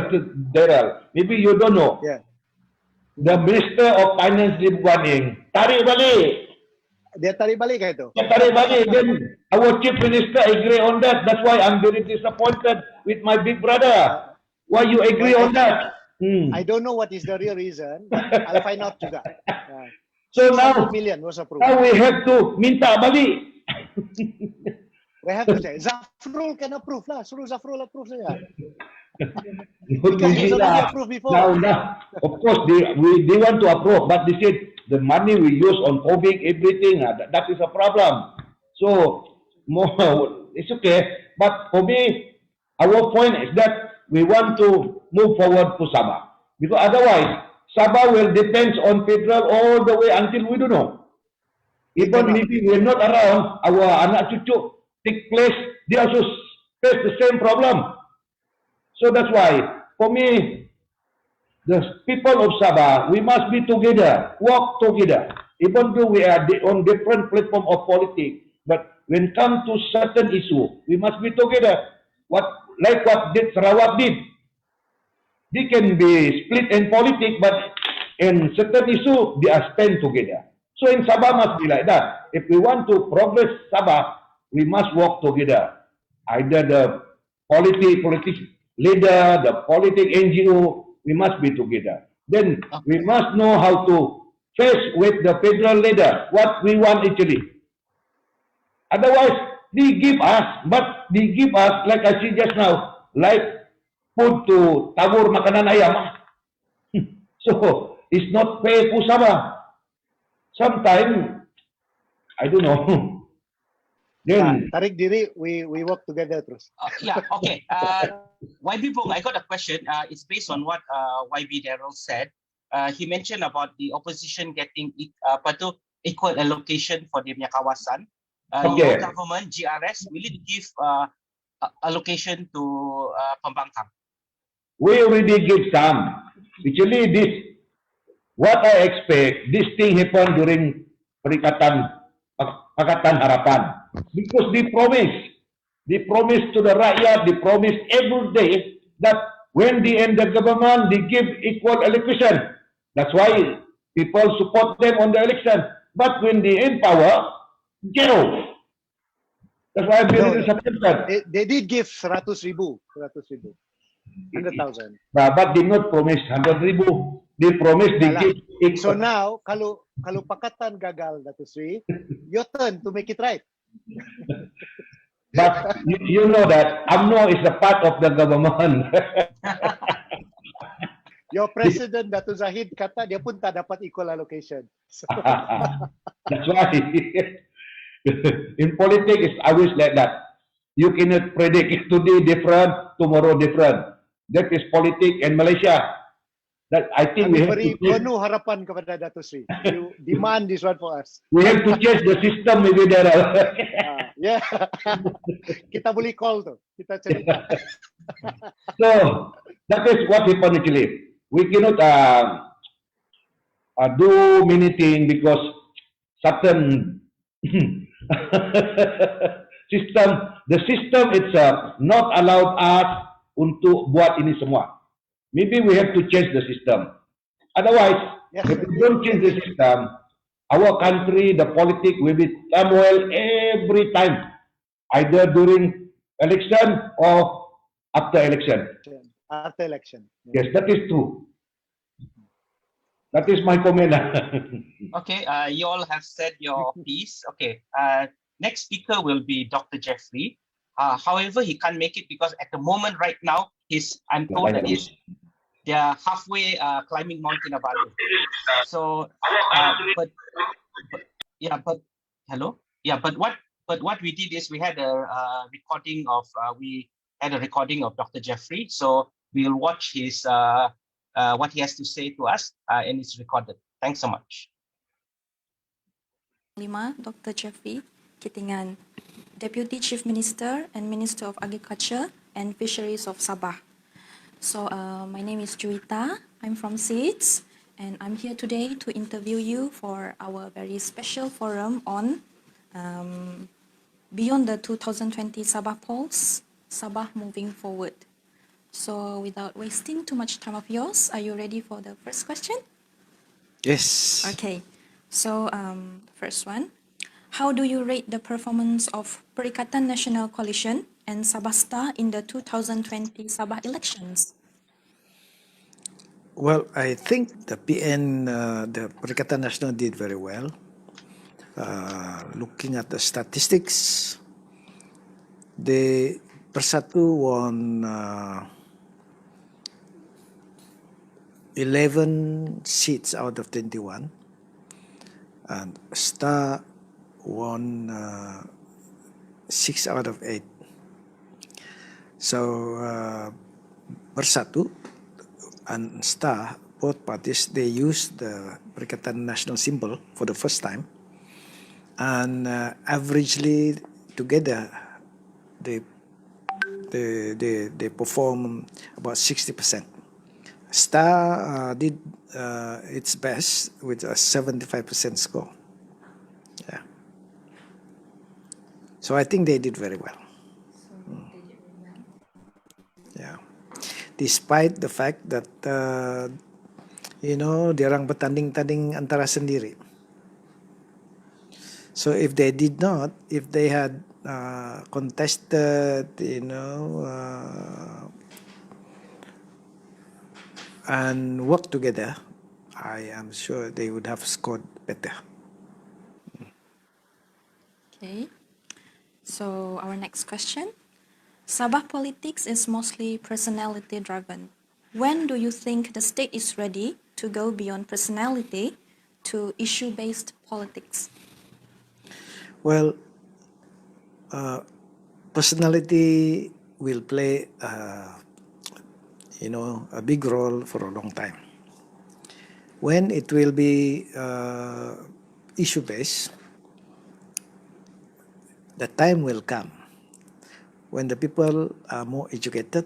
Darell. Maybe you don't know. Yeah. The Minister of Finance di Buaning tarik balik. Dia tarik balik kan itu? Dia tarik balik. Then our Chief Minister agree on that. That's why I'm very disappointed with my big brother. Why you agree on that? I don't know what is the real reason. I'll find out juga. So now, 100 million was approved. now we have to minta balik. We have to check. Zafrul can approve lah. Suruh Zafrul approve saja. Because he's already approved before. Now, of course, they want to approve, but they said the money we use on COVID, everything, that is a problem. So, it's okay. But for me, our point is that we want to move forward to Sabah. Because otherwise, Sabah will depend on federal all the way until we don't know. Even maybe we're not around, our anak cucu take place, they also face the same problem. So that's why, for me, the people of Sabah, we must be together, work together. Even though we are on different platform of politics, but when come to certain issue, we must be together. Like what Sarawak did. They can be split in politics, but in certain issue, they are stand together. So in Sabah must be like that. If we want to progress Sabah, we must work together. Either the politics leader, the politic NGO, we must be together. Then we must know how to face with the federal leader what we want actually. Otherwise, they give us, like I see just now, like food to tabur makanan ayam. So it's not fair to Sabah. Sometimes, I don't know. Then, tarik diri, we work together terus. Yeah, okay. YB Bung, I got a question. It's based on what YB Darell said. He mentioned about the opposition getting equal allocation for the kawasan. Your government, GRS, will it give allocation to Penampang? We already give some. Actually, what I expect, this thing happened during Pakatan Harapan. Because they promised to the rakyat, they promised every day that when they end the government, they give equal allocation. That's why people support them on the election. But when they end power, zero. That's why I'm very disappointed. They did give 100,000. 100,000. But they not promise 100,000. They promise they give equal. So now, kalau Pakatan gagal, Dato' Sri, your turn to make it right. But you know that UMNO is a part of the government. Your president, Dato' Zahid, kata dia pun tak dapat equal allocation. So, that's why in politics it's always like that. You cannot predict today different, tomorrow different. That is politics in Malaysia. That I think we have beri to change. penuh harapan kepada Dato' Sri. You demand this one for us. We have to change the system maybe there. Yeah. Kita boleh call tu. Kita cerita. So that is what happened actually. We cannot do many things because certain system. The system itself not allowed us untuk buat ini semua. Maybe we have to change the system. Otherwise, Yes, if sir. we don't change the system, our country, the politics will be turmoil every time, either during election or after election. After election. Yes, that is true. That is my comment. Okay, you all have said your piece. Okay, next speaker will be Dr. Jeffrey. However, he can't make it because at the moment right now, I'm told that they're halfway climbing Mountain Abalu. So, but hello, but what we did is we had a recording of Dr. Jeffrey. So we'll watch his what he has to say to us, and it's recorded. Thanks so much. Panglima, Dr. Jeffrey Kitingan, Deputy Chief Minister and Minister of Agriculture and Fisheries of Sabah. So my name is Juwita, I'm from SEEDS, and I'm here today to interview you for our very special forum on Beyond the 2020 Sabah polls, Sabah moving forward. So without wasting too much time of yours, are you ready for the first question? Yes. Okay, so first one, how do you rate the performance of Perikatan Nasional Coalition and Sabasta in the 2020 Sabah elections? Well, I think the PN, the Perikatan Nasional did very well. Looking at the statistics, the Persatu won 11 seats out of 21, and Star won 6 out of 8. So Persatu and Star, both parties, they used the Perikatan Nasional symbol for the first time, and averagely together they perform about 60%. Star did its best with a 75% score. Yeah. So I think they did very well. Yeah. Despite the fact that diorang bertanding-tanding antara sendiri. So if they had contested, and worked together, I am sure they would have scored better. Okay, so our next question. Sabah politics is mostly personality driven. When do you think the state is ready to go beyond personality to issue-based politics? Well, personality will play a big role for a long time. When it will be issue-based, the time will come when the people are more educated,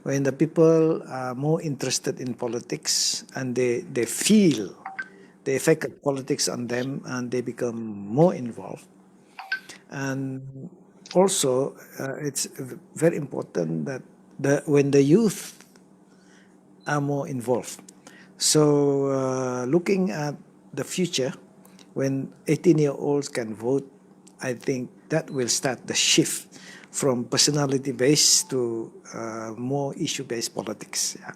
when the people are more interested in politics, and they feel the effect of politics on them, and they become more involved. And also, it's very important that when the youth are more involved. So looking at the future, when 18-year-olds can vote, I think that will start the shift from personality-based to more issue-based politics. Yeah.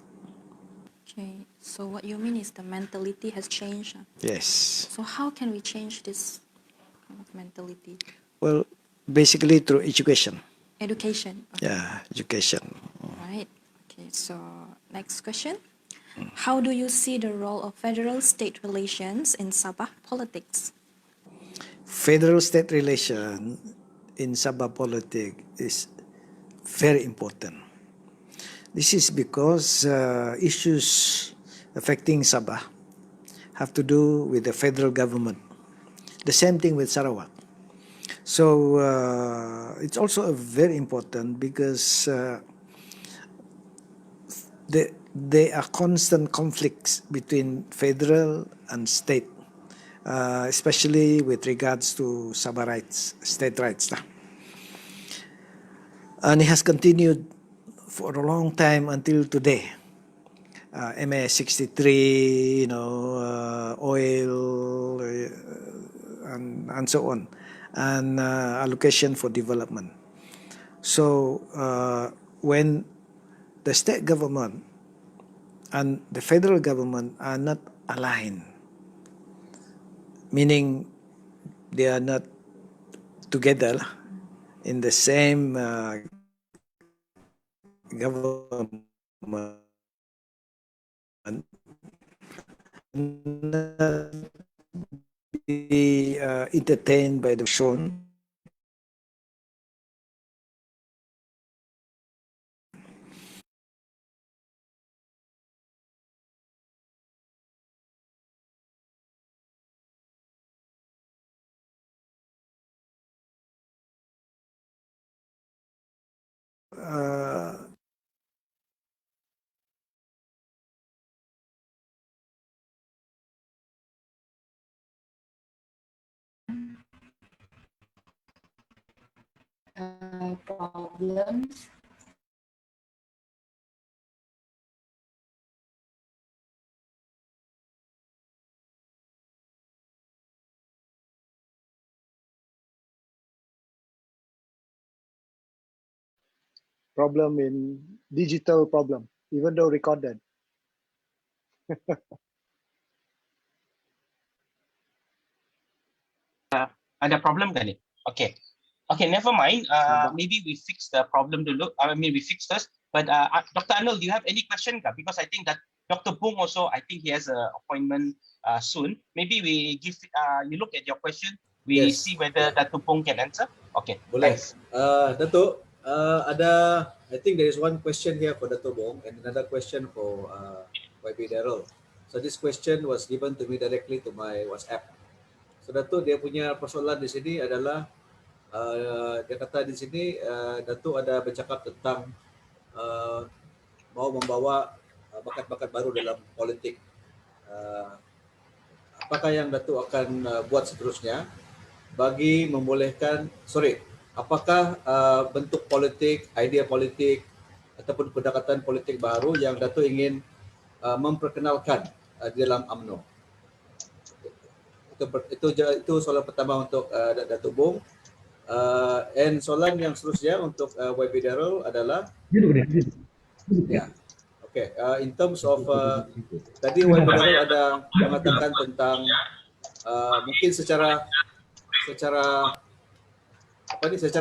Okay, so what you mean is the mentality has changed. Yes. So how can we change this kind of mentality? Well, basically through education. Education. Okay. Yeah, education. Right. Okay, so next question. How do you see the role of federal-state relations in Sabah politics? Federal-state relation in Sabah politics is very important. This is because issues affecting Sabah have to do with the federal government. The same thing with Sarawak. So it's also very important because there are constant conflicts between federal and state. especially with regards to Sabah rights, state rights. And it has continued for a long time until today. MA 63, oil, and so on, and allocation for development. So when the state government and the federal government are not aligned, meaning they are not together in the same government, not be entertained by the shown. Problems. Problem in digital problem, even though recorded. Ada problem kan ni? Okay. Okay, never mind. Maybe we fix the problem dulu. We fix first. But Dr. Arnold, do you have any question? Because I think that Dr. Bung also, I think he has an appointment soon. Maybe we give, you look at your question. We see whether Dr. Bung can answer. Okay, boleh. thanks. Dato, I think there is one question here for Dato Bung and another question for YB Darell. So this question was given to me directly to my WhatsApp. So Dato, dia punya persoalan di sini adalah dia kata di sini Dato ada bercakap tentang mau membawa bakat-bakat baru dalam politik. Apakah yang Dato akan buat seterusnya bagi membolehkan, apakah bentuk politik, idea politik ataupun pendekatan politik baru yang Dato ingin memperkenalkan di dalam UMNO? Itu soalan pertama untuk Dato Bung. And soalan yang seterusnya untuk YB Darell adalah okay, in terms of tadi YB Darell ada mengatakan tentang mungkin secara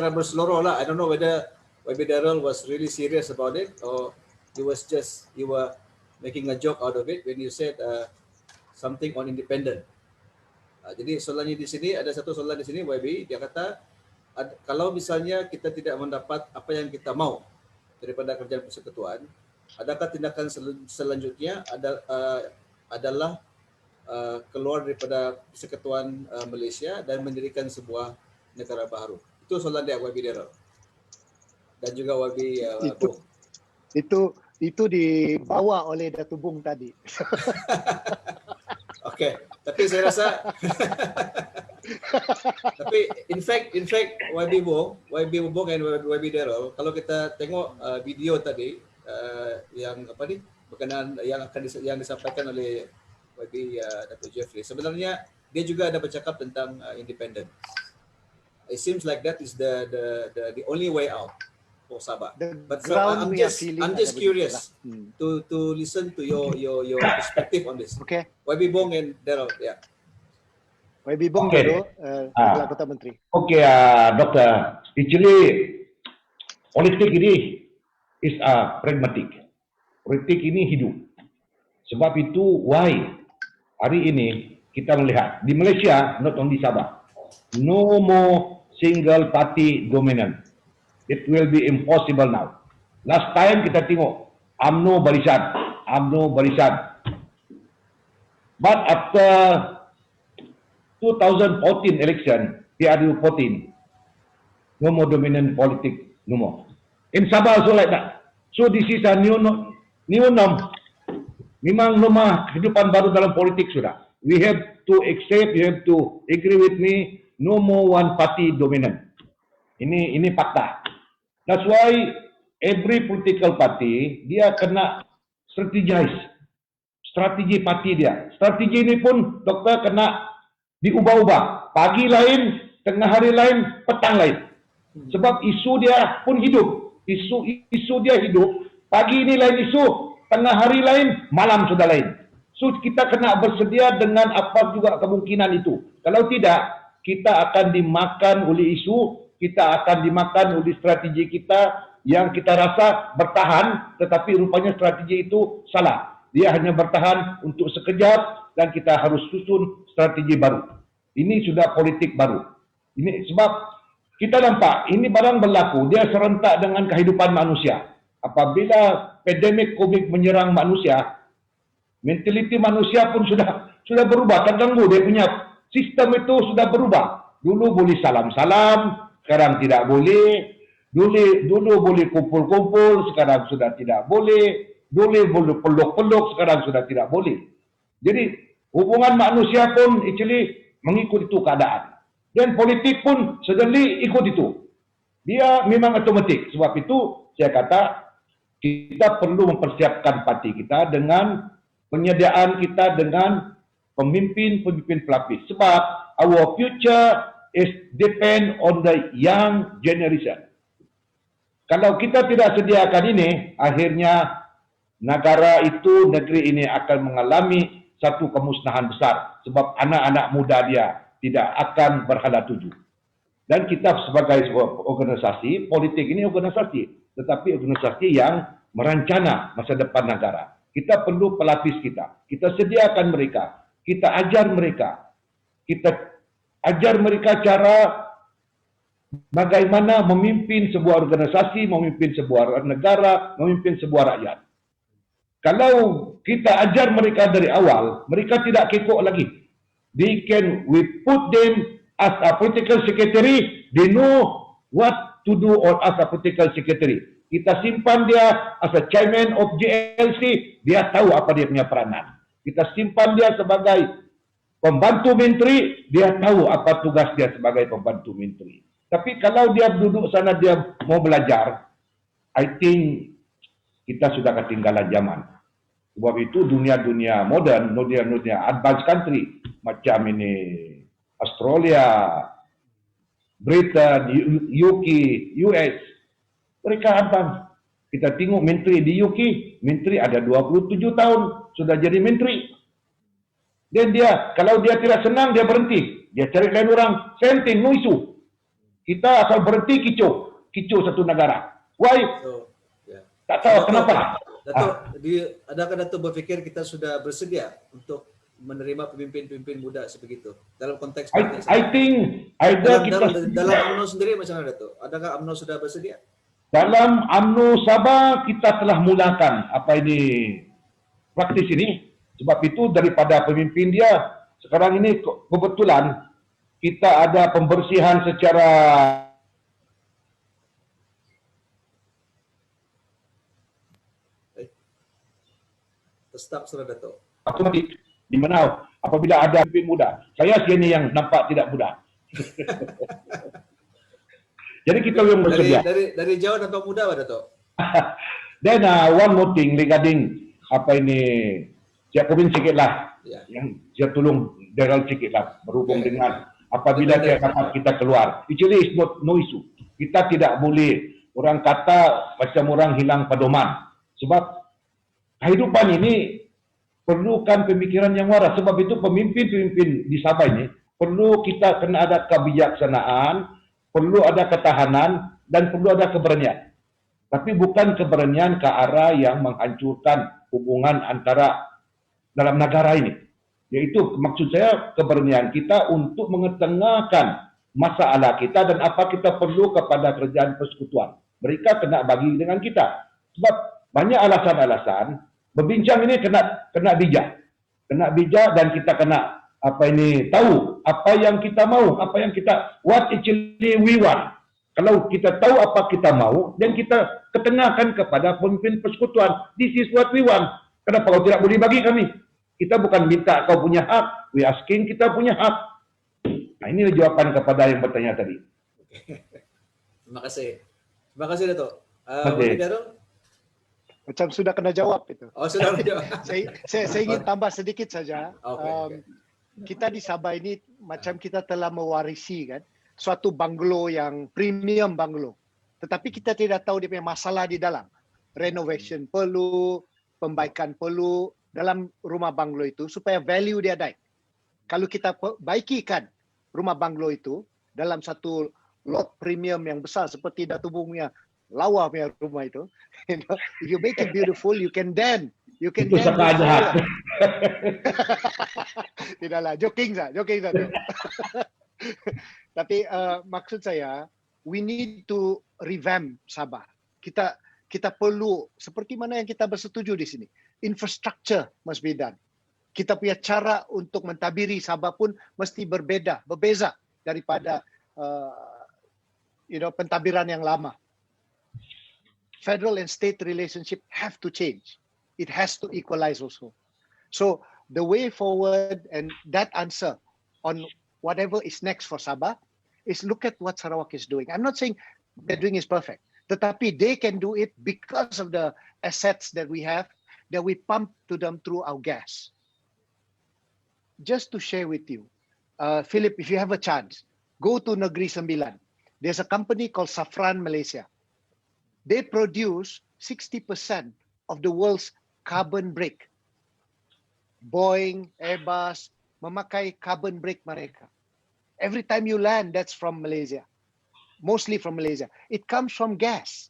berseluruh lah. I don't know whether YB Darell was really serious about it or you were making a joke out of it when you said something on independent. Jadi soalannya di sini, ada satu soalan di sini YB, dia kata kalau misalnya kita tidak mendapat apa yang kita mau daripada kerjaan persekutuan, adakah tindakan selanjutnya adalah keluar daripada persekutuan Malaysia dan mendirikan sebuah negara baru? Itu soalan dia YB Darell dan juga YB Bung. Itu dibawa oleh Dato Bung tadi. Okay, tapi saya rasa tapi in fact YB Bung and YB Darell, kalau kita tengok video tadi yang berkenaan yang disampaikan oleh YB Dato Jeffrey, sebenarnya dia juga ada bercakap tentang independent. It seems like that is the only way out for Sabah. But so I'm just curious to listen to your perspective on this. Okay. YB Bung and Darell, yeah. YB Bung dulu, Kota Menteri. Okay, Doktor. Actually, politik ini is pragmatic. Politik ini hidup. Sebab itu why hari ini kita melihat di Malaysia, not only Sabah, no more single party dominant. It will be impossible now. Last time kita tengok UMNO Warisan. But after 2014 election, PRU14, no more dominant politics, no more. In Sabah also like that. So this is a new norm. Memang rumah kehidupan baru dalam politik sudah. we have to accept, you have to agree with me, no more one party dominant. Ini fakta. That's why every political party dia kena strategize, strategi parti dia. Strategi ini pun doktor kena diubah-ubah. Pagi lain, tengah hari lain, petang lain. Sebab isu dia pun hidup. Isu dia hidup. Pagi ini lain isu, tengah hari lain, malam sudah lain. So kita kena bersedia dengan apa juga kemungkinan itu. Kalau tidak, kita akan dimakan oleh isu, kita akan dimakan oleh strategi kita yang kita rasa bertahan, tetapi rupanya strategi itu salah. Dia hanya bertahan untuk sekejap dan kita harus susun strategi baru. Ini sudah politik baru. Ini sebab kita nampak ini barang berlaku, dia serentak dengan kehidupan manusia. Apabila pandemik COVID menyerang manusia, mentaliti manusia pun sudah berubah, terganggu. Dia punya sistem itu sudah berubah. Dulu boleh salam-salam, sekarang tidak boleh. Dulu boleh kumpul-kumpul, sekarang sudah tidak boleh. Dulu boleh peluk-peluk, sekarang sudah tidak boleh. Jadi hubungan manusia pun actually mengikut itu keadaan. Dan politik pun suddenly ikut itu. Dia memang otomatik. Sebab itu saya kata kita perlu mempersiapkan parti kita dengan penyediaan kita dengan pemimpin-pemimpin pelapis. Sebab our future is depend on the young generation. Kalau kita tidak sediakan ini, akhirnya negeri ini akan mengalami satu kemusnahan besar. Sebab anak-anak muda dia tidak akan berhala tuju. Dan kita sebagai sebuah organisasi, politik ini organisasi. Tetapi organisasi yang merancana masa depan negara. Kita perlu pelapis kita. Kita sediakan mereka. Kita ajar mereka. Kita ajar mereka cara bagaimana memimpin sebuah organisasi, memimpin sebuah negara, memimpin sebuah rakyat. Kalau kita ajar mereka dari awal, mereka tidak kekok lagi. We put them as a political secretary, they know what to do as a political secretary. Kita simpan dia as a chairman of JLC, dia tahu apa dia punya peranan. Kita simpan dia sebagai pembantu menteri, dia tahu apa tugas dia sebagai pembantu menteri. Tapi kalau dia duduk sana, dia mau belajar, I think kita sudah ketinggalan zaman. Sebab itu dunia-dunia modern, dunia-dunia advanced country, macam ini Australia, Britain, UK, US, mereka advance. Kita tengok menteri di UK, menteri ada 27 tahun, sudah jadi menteri. Dan dia, kalau dia tidak senang, dia berhenti. Dia cari lain orang, senting, no isu. Kita asal berhenti kicau satu negara. Why? Tak tahu kenapa. Dato, adakah Dato berfikir kita sudah bersedia untuk menerima pemimpin-pemimpin muda sebegitu dalam konteks I think dalam UMNO sendiri macam mana, Dato? Adakah UMNO sudah bersedia? Dalam UMNO Sabah kita telah mulakan praktis ini. Sebab itu daripada pemimpin dia sekarang ini kebetulan kita ada pembersihan secara stop sudah, Dato. Otomatik di mana apabila ada pemimpin muda. Saya sini yang nampak tidak muda. Jadi kita yang bersedia. Dari jauh nampak muda, Pak Dato. Then one more thing regarding saya komen sikitlah. Yang saya tolong Darell sikitlah berhubung dengan apabila saya dapat kita keluar. Actually it's not no issue. Kita tidak boleh orang kata macam orang hilang pedoman. Sebab kehidupan ini perlukan pemikiran yang waras. Sebab itu pemimpin-pemimpin di Sabah ini perlu kita kena ada kebijaksanaan, perlu ada ketahanan, dan perlu ada keberanian. Tapi bukan keberanian ke arah yang menghancurkan hubungan antara dalam negara ini. Yaitu maksud saya keberanian kita untuk mengetengahkan masalah kita dan apa kita perlu kepada kerajaan persekutuan. Mereka kena bagi dengan kita. Sebab banyak alasan-alasan, berbincang ini kena bijak. Kena bijak dan kita kena tahu apa yang kita mau, apa yang kita what actually we want. Kalau kita tahu apa kita mau dan kita ketengahkan kepada pemimpin persekutuan, this is what we want. Kenapa kau tidak boleh bagi kami? Kita bukan minta kau punya hak, we asking kita punya hak. Nah, ini jawaban kepada yang bertanya tadi. Terima kasih. Terima kasih Dato. Okey. Darell? Macam sudah kena jawab itu. Oh, sudah jawab. Saya ingin tambah sedikit saja. Okay. Kita di Sabah ini macam kita telah mewarisi kan suatu banglo yang premium banglo. Tetapi kita tidak tahu dia punya masalah di dalam. Renovation perlu, pembaikan perlu dalam rumah banglo itu supaya value dia naik. Kalau kita baikikan rumah banglo itu dalam satu lot premium yang besar seperti Dato Bung punya lawa punya rumah itu, you know, if you make it beautiful, you can then Itu sengaja. Tidaklah, joking saja. Tapi maksud saya, we need to revamp Sabah. Kita perlu seperti mana yang kita bersetuju di sini. Infrastructure must be done. Kita punya cara untuk mentadbiri Sabah pun mesti berbeza daripada pentadbiran yang lama. Federal and state relationship have to change. It has to equalize also. So the way forward and that answer on whatever is next for Sabah is look at what Sarawak is doing. I'm not saying they're doing is perfect, tetapi they can do it because of the assets that we have that we pump to them through our gas. Just to share with you, Philip, if you have a chance, go to Negeri Sembilan. There's a company called Safran Malaysia. They produce 60% of the world's carbon brake. Boeing, Airbus, memakai carbon brake mereka. Every time you land, that's from Malaysia. Mostly from Malaysia. It comes from gas.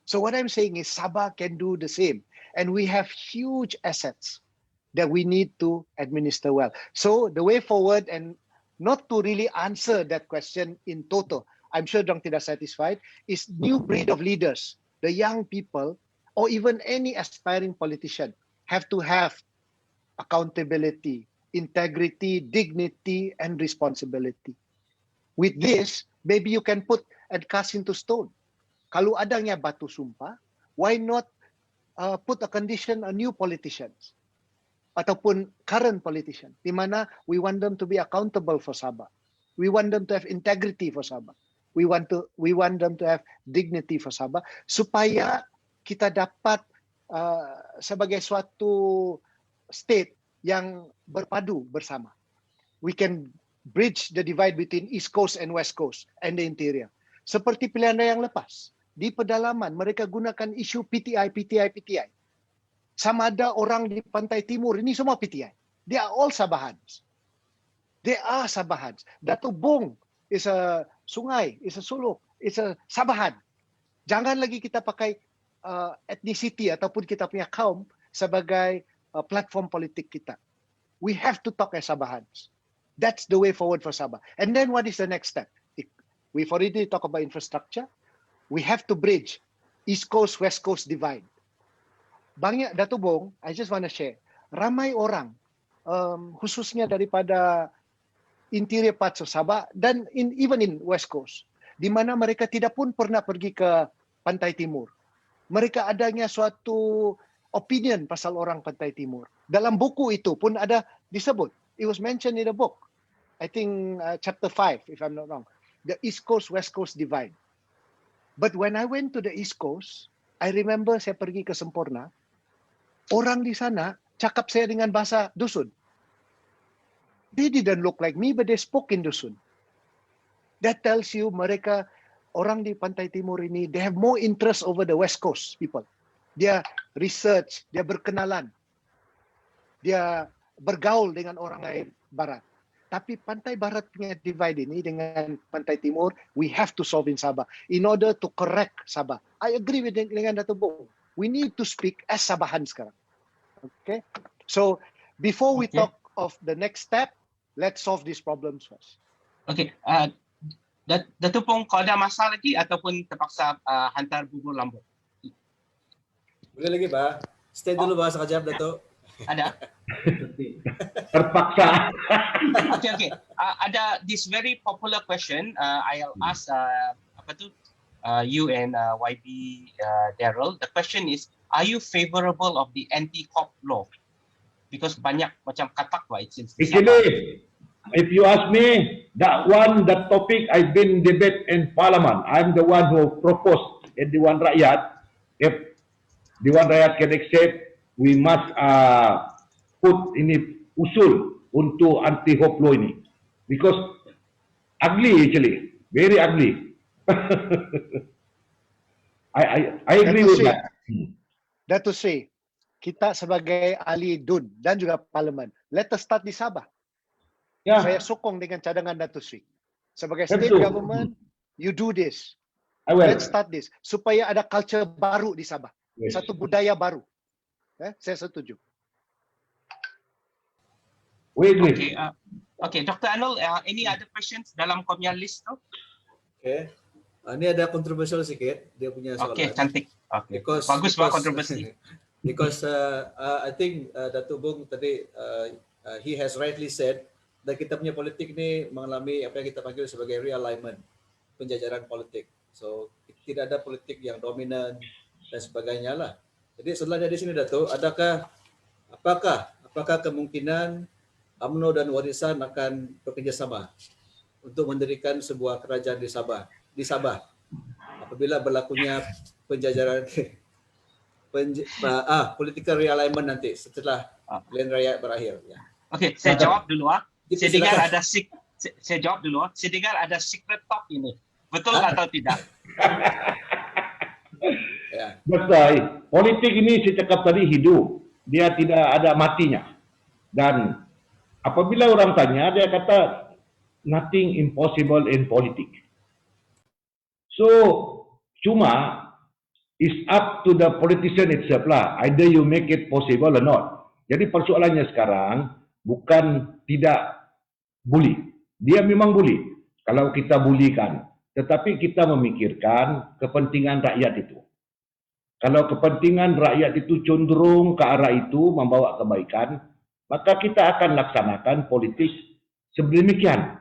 So what I'm saying is Sabah can do the same. And we have huge assets that we need to administer well. So the way forward, and not to really answer that question in total, I'm sure Dong tidak satisfied, is new breed of leaders. The young people, or even any aspiring politician, have to have accountability, integrity, dignity, and responsibility. With this, maybe you can put and cast into stone. Kalau adanya batu sumpah, why not put a condition on new politicians ataupun current politicians, di mana we want them to be accountable for Sabah. We want them to have integrity for Sabah. We want them to have dignity for Sabah supaya kita dapat sebagai suatu state yang berpadu bersama. We can bridge the divide between East Coast and West Coast and the interior. Seperti pilihan raya yang lepas. Di pedalaman mereka gunakan isu PTI. Sama ada orang di pantai timur, ini semua PTI. They are all Sabahans. Dato Bung is a sungai, is a suluk, is a Sabahan. Jangan lagi kita pakai ethnicity ataupun kita punya kaum sebagai platform politik kita. We have to talk as Sabahans. That's the way forward for Sabah. And then what is the next step? We've already talked about infrastructure. We have to bridge East Coast, West Coast divide. Banyak Dato Bung, I just want to share. Ramai orang, khususnya daripada interior parts of Sabah dan even in West Coast, di mana mereka tidak pun pernah pergi ke Pantai Timur. Mereka adanya suatu opinion pasal orang Pantai Timur. Dalam buku itu pun ada disebut. It was mentioned in the book. I think chapter 5, if I'm not wrong. The East Coast, West Coast divide. But when I went to the East Coast, I remember saya pergi ke Semporna, orang di sana cakap saya dengan bahasa dusun. They didn't look like me, but they spoke in dusun. That tells you mereka, orang di Pantai Timur ini, they have more interest over the West Coast people. Dia research, dia berkenalan. Dia bergaul dengan orang lain Barat. Tapi Pantai Barat punya divide ini dengan Pantai Timur, we have to solve in Sabah in order to correct Sabah. I agree with dengan Dato Bung. We need to speak as Sabahan sekarang. Okay? So, before we talk of the next step, let's solve these problems first. Okay. Dato Bung, kau ada masa lagi ataupun terpaksa hantar bubur lambung? Boleh lagi, Pak. Stay dulu, Pak, sekejap, Dato. Ada? Terpaksa. Okay. Ada this very popular question. I'll ask you and YB Darell. The question is, are you favorable of the anti-cop law? because banyak macam katak lah it seems. Actually, if you ask me, that topic I've been debate in Parliament. I'm the one who proposed in Dewan Rakyat. If Dewan Rakyat can accept, we must put ini usul untuk anti hope law ini, because ugly actually, very ugly. I agree with that. Dato Seri, kita sebagai ahli DUN dan juga Parlimen, let us start di Sabah. Ya, Saya sokong dengan cadangan Dato Seri. Sebagai state Betul. government, you do this. I will. Let's start this supaya ada culture baru di Sabah, Yes. satu budaya baru. Saya setuju. We agree. Okay, Dr. Arnold, any other questions dalam kau punya list tu? Okay. Ini ada kontroversial sikit dia punya soalan. Okay, cantik. Okay. Because Bagus lah kontroversi. Because I think Datuk Bung tadi he has rightly said that kita punya politik ni mengalami apa yang kita panggil sebagai realignment, penjajaran politik. So tidak ada politik yang dominan dan sebagainya lah. Jadi setelah dari sini Datuk, apakah kemungkinan UMNO dan Warisan akan bekerjasama untuk mendirikan sebuah kerajaan di Sabah apabila berlakunya penjajaran political realignment nanti setelah pilihan raya berakhir. Ya. Okay, saya jawab dulu Gitu, Saya dengar silakan. saya jawab dulu Saya dengar ada secret talk ini. Betul atau tidak? Ya. Betul. Politik ini saya cakap tadi hidup. Dia tidak ada matinya. Dan apabila orang tanya, dia kata nothing impossible in politics. So, cuma it's up to the politician itself lah. Either you make it possible or not. Jadi persoalannya sekarang bukan tidak bully. Dia memang bully. Kalau kita bulikan. Tetapi kita memikirkan kepentingan rakyat itu. Kalau kepentingan rakyat itu cenderung ke arah itu membawa kebaikan, maka kita akan laksanakan politik sedemikian.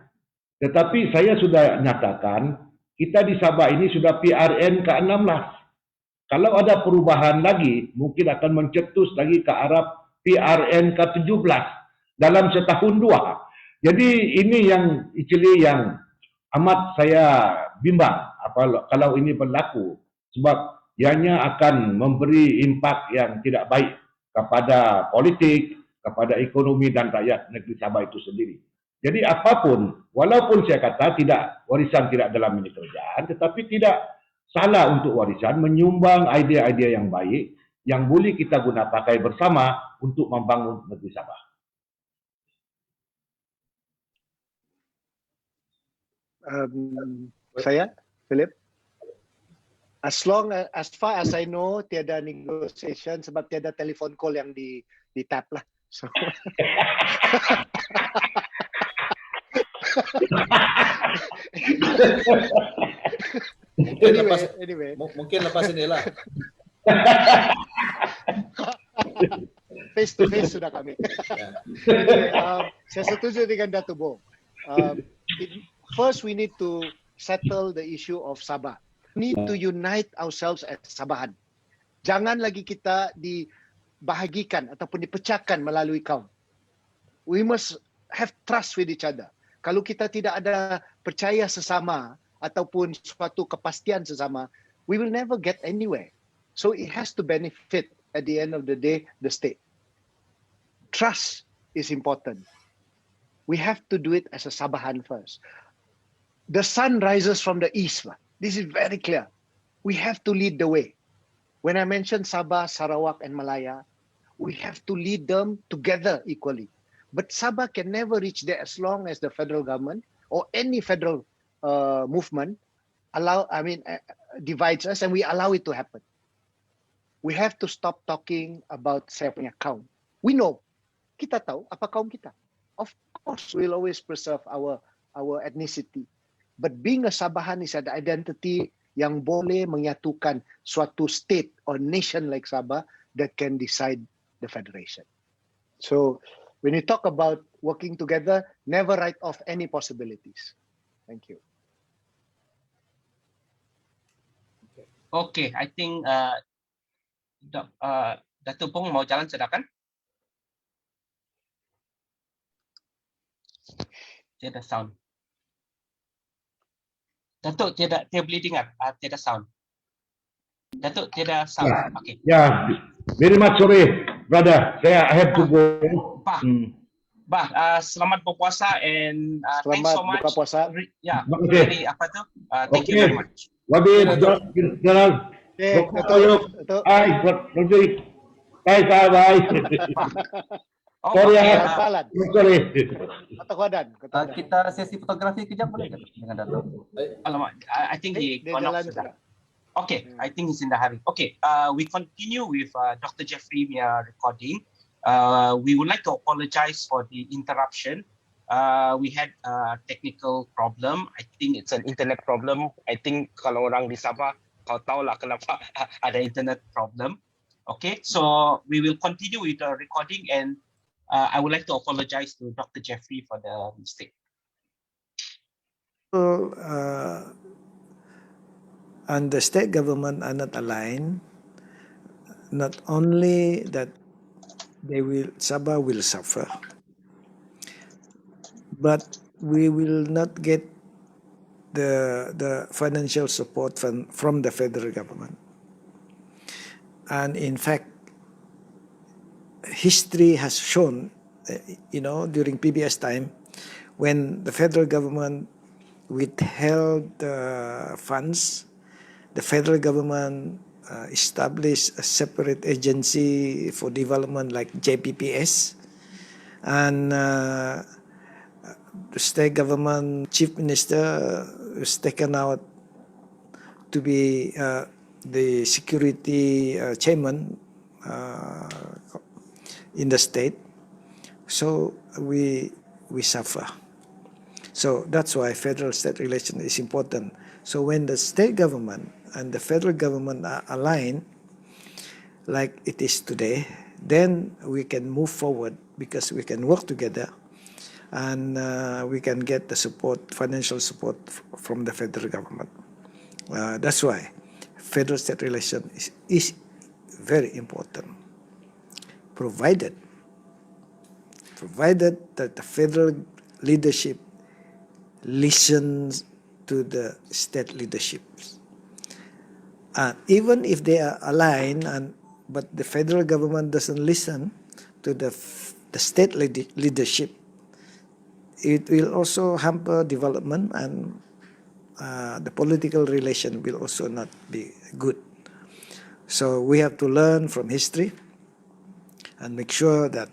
Tetapi saya sudah nyatakan, kita di Sabah ini sudah PRN ke-16. Kalau ada perubahan lagi, mungkin akan mencetus lagi ke arah PRN ke-17 dalam setahun dua. Jadi ini yang actually yang amat saya bimbang kalau ini berlaku. Sebab ianya akan memberi impak yang tidak baik kepada politik, kepada ekonomi dan rakyat negeri Sabah itu sendiri. Jadi apapun, walaupun saya kata Warisan tidak dalam ini kerajaan, tetapi tidak salah untuk Warisan menyumbang idea-idea yang baik yang boleh kita guna pakai bersama untuk membangun negeri Sabah. Saya, Philip, as far as I know, tiada negotiation sebab tiada telefon call yang di tap lah. So. anyway. Mungkin lepas ini lah. Face to face sudah kami. Anyway, saya setuju dengan Dato Bung. First, we need to settle the issue of Sabah. We need to unite ourselves as Sabahan. Jangan lagi kita dibahagikan ataupun dipecahkan melalui kaum. We must have trust with each other. Kalau kita tidak ada percaya sesama ataupun suatu kepastian sesama, we will never get anywhere. So it has to benefit at the end of the day the state. Trust is important. We have to do it as a Sabahan first. The sun rises from the east. This is very clear. We have to lead the way. When I mentioned Sabah, Sarawak and Malaya, we have to lead them together equally. But Sabah can never reach there as long as the federal government or any federal movement divides us and we allow it to happen. We have to stop talking about saya punya kaum. We know, kita tahu apa kaum kita. Of course, we'll always preserve our ethnicity. But being a Sabahan is an identity yang boleh menyatukan suatu state or nation like Sabah that can decide the federation. So when you talk about working together, never write off any possibilities. Thank you. Okay, I think Dato Bung mau jalan sedangkan? Tiada sound. Datuk tiada boleh dengar. Tiada sound. Datuk tiada sound. Yeah, Okay. yeah. Very much sorry, brother. I have to go. Bah, selamat berpuasa and thanks so Selamat much. buka puasa. Yeah, Terima kasih. very apa tu? Thank you very much. Wabi, Darell. Okay, Dr. Dato', Puyok. Dato'. Hai, Rodri. Bye, bye. Oh, Sorry, okay. Jalan. sorry. Kata Kuadan. Kita sesi fotografi kejap boleh tak dengan Dato'? Alamak, I think he Dia gone off jalan sudah. sudah. Okay, I think he's in the hurry. Okay, we continue with Dr. Jeffrey recording. We would like to apologize for the interruption. We had a technical problem. I think it's an internet problem. I think kalau orang di Sabah, kau tahu lah kenapa ada internet problem. Okay, so we will continue with the recording and I would like to apologize to Dr. Jeffrey for the mistake. Well, and the state government are not aligned. Not only that Sabah will suffer, but we will not get the financial support from the federal government. And in fact, history has shown, during PBS time, when the federal government withheld funds, the federal government established a separate agency for development like JPPS, and the state government chief minister was taken out to be the security chairman in the state. So we suffer. So that's why federal-state relation is important. So when the state government and the federal government are aligned, like it is today, then we can move forward because we can work together and we can get the support, financial support from the federal government. That's why federal-state relation is very important, provided that the federal leadership listens to the state leaderships. Even if they are aligned, but the federal government doesn't listen to the state leadership, it will also hamper development, and the political relation will also not be good. So we have to learn from history and make sure that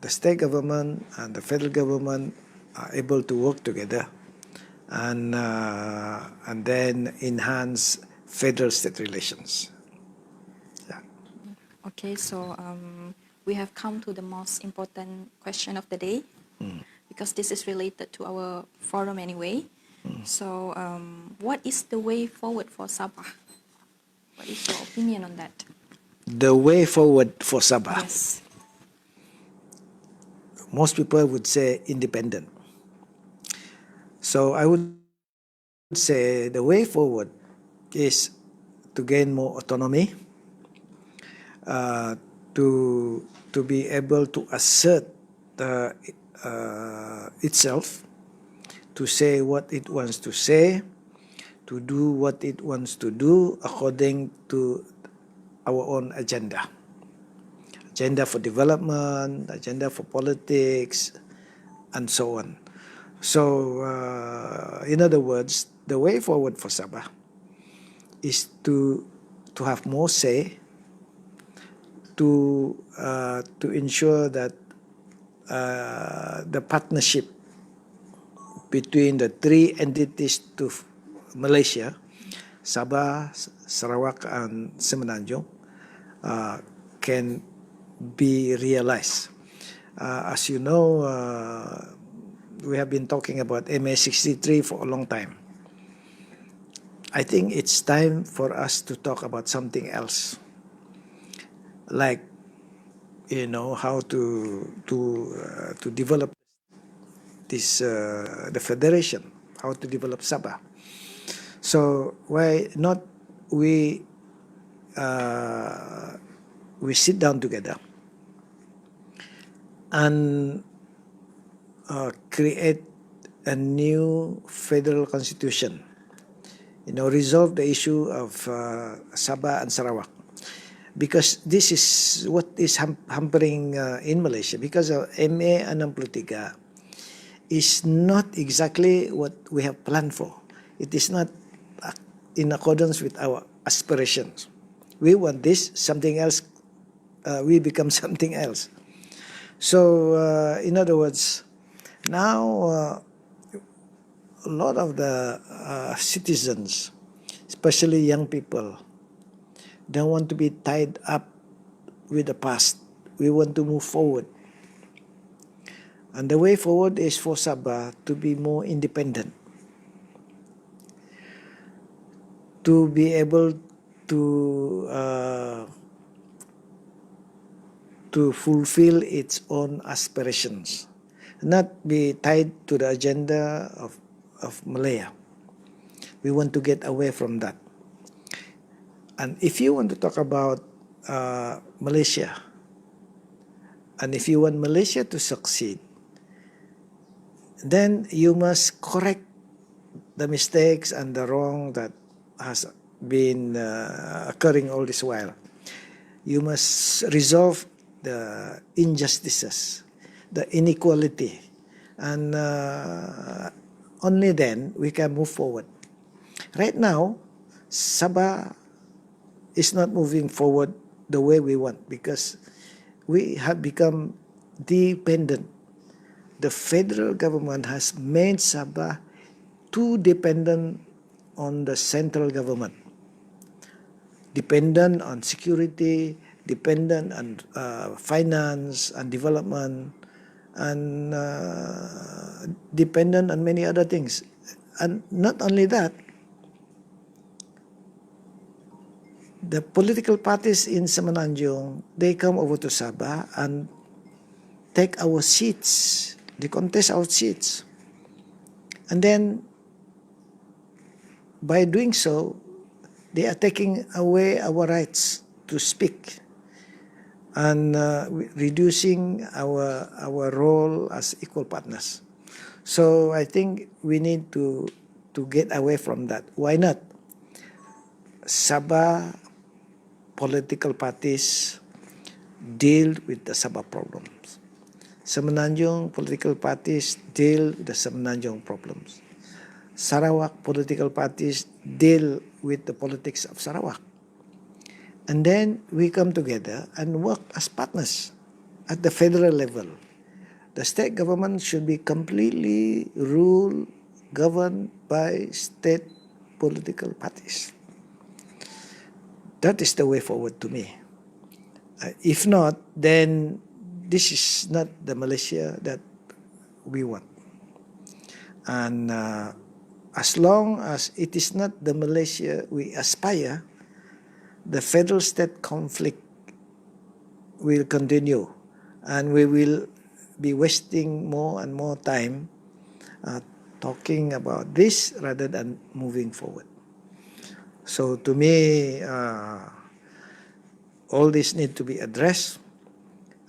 the state government and the federal government are able to work together and then enhance federal-state relations. Yeah. Okay, so we have come to the most important question of the day, because this is related to our forum anyway. So what is the way forward for Sabah? What is your opinion on that? The way forward for Sabah? Yes. Most people would say independent. So I would say the way forward is to gain more autonomy, to be able to assert itself, to say what it wants to say, to do what it wants to do according to our own agenda. Agenda for development, agenda for politics, and so on. So, in other words, the way forward for Sabah is to have more say, to ensure that the partnership between the three entities to Malaysia, Sabah, Sarawak, and Semenanjung, can be realized. As you know, we have been talking about MA63 for a long time. I think it's time for us to talk about something else, like how to develop this the federation, how to develop Sabah. So why not we sit down together and create a new federal constitution, resolve the issue of Sabah and Sarawak. Because this is what is hampering in Malaysia, because of MA 63 is not exactly what we have planned for. It is not in accordance with our aspirations. We want this, something else, we become something else. So, in other words, now a lot of the citizens, especially young people, don't want to be tied up with the past. We want to move forward. And the way forward is for Sabah to be more independent, to be able to fulfill its own aspirations, not be tied to the agenda of Malaya. We want to get away from that. And if you want to talk about Malaysia, and if you want Malaysia to succeed, then you must correct the mistakes and the wrong that has been occurring all this while. You must resolve the injustices, the inequality, and only then we can move forward. Right now, Sabah is not moving forward the way we want because we have become dependent. The federal government has made Sabah too dependent on the central government, dependent on security, dependent on finance and development, and dependent on many other things. And not only that, the political parties in Semenanjung, they come over to Sabah and take our seats. They contest our seats. And then, by doing so, they are taking away our rights to speak and reducing our role as equal partners. So I think we need to get away from that. Why not? Sabah political parties deal with the Sabah problems. Semenanjung political parties deal with the Semenanjung problems. Sarawak political parties deal with the politics of Sarawak. And then we come together and work as partners at the federal level. The state government should be completely ruled, governed by state political parties. That is the way forward to me. If not, then this is not the Malaysia that we want. And as long as it is not the Malaysia we aspire, the federal-state conflict will continue, and we will be wasting more and more time talking about this rather than moving forward. So to me, all this need to be addressed,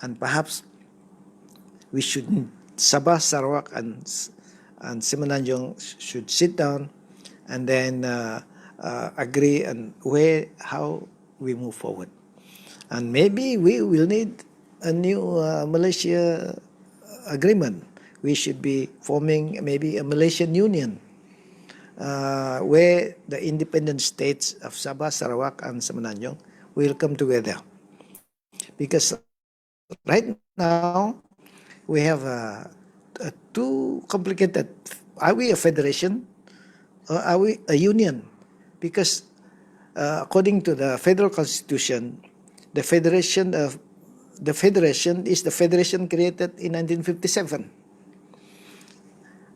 and perhaps we should, Sabah, Sarawak, and Semenanjung should sit down and then agree on how we move forward. And maybe we will need a new Malaysia agreement. We should be forming maybe a Malaysian Union, where the independent states of Sabah, Sarawak, and Semenanjung will come together. Because right now, we have a too complicated. Are we a federation or are we a union? Because according to the federal constitution, the federation is the federation created in 1957.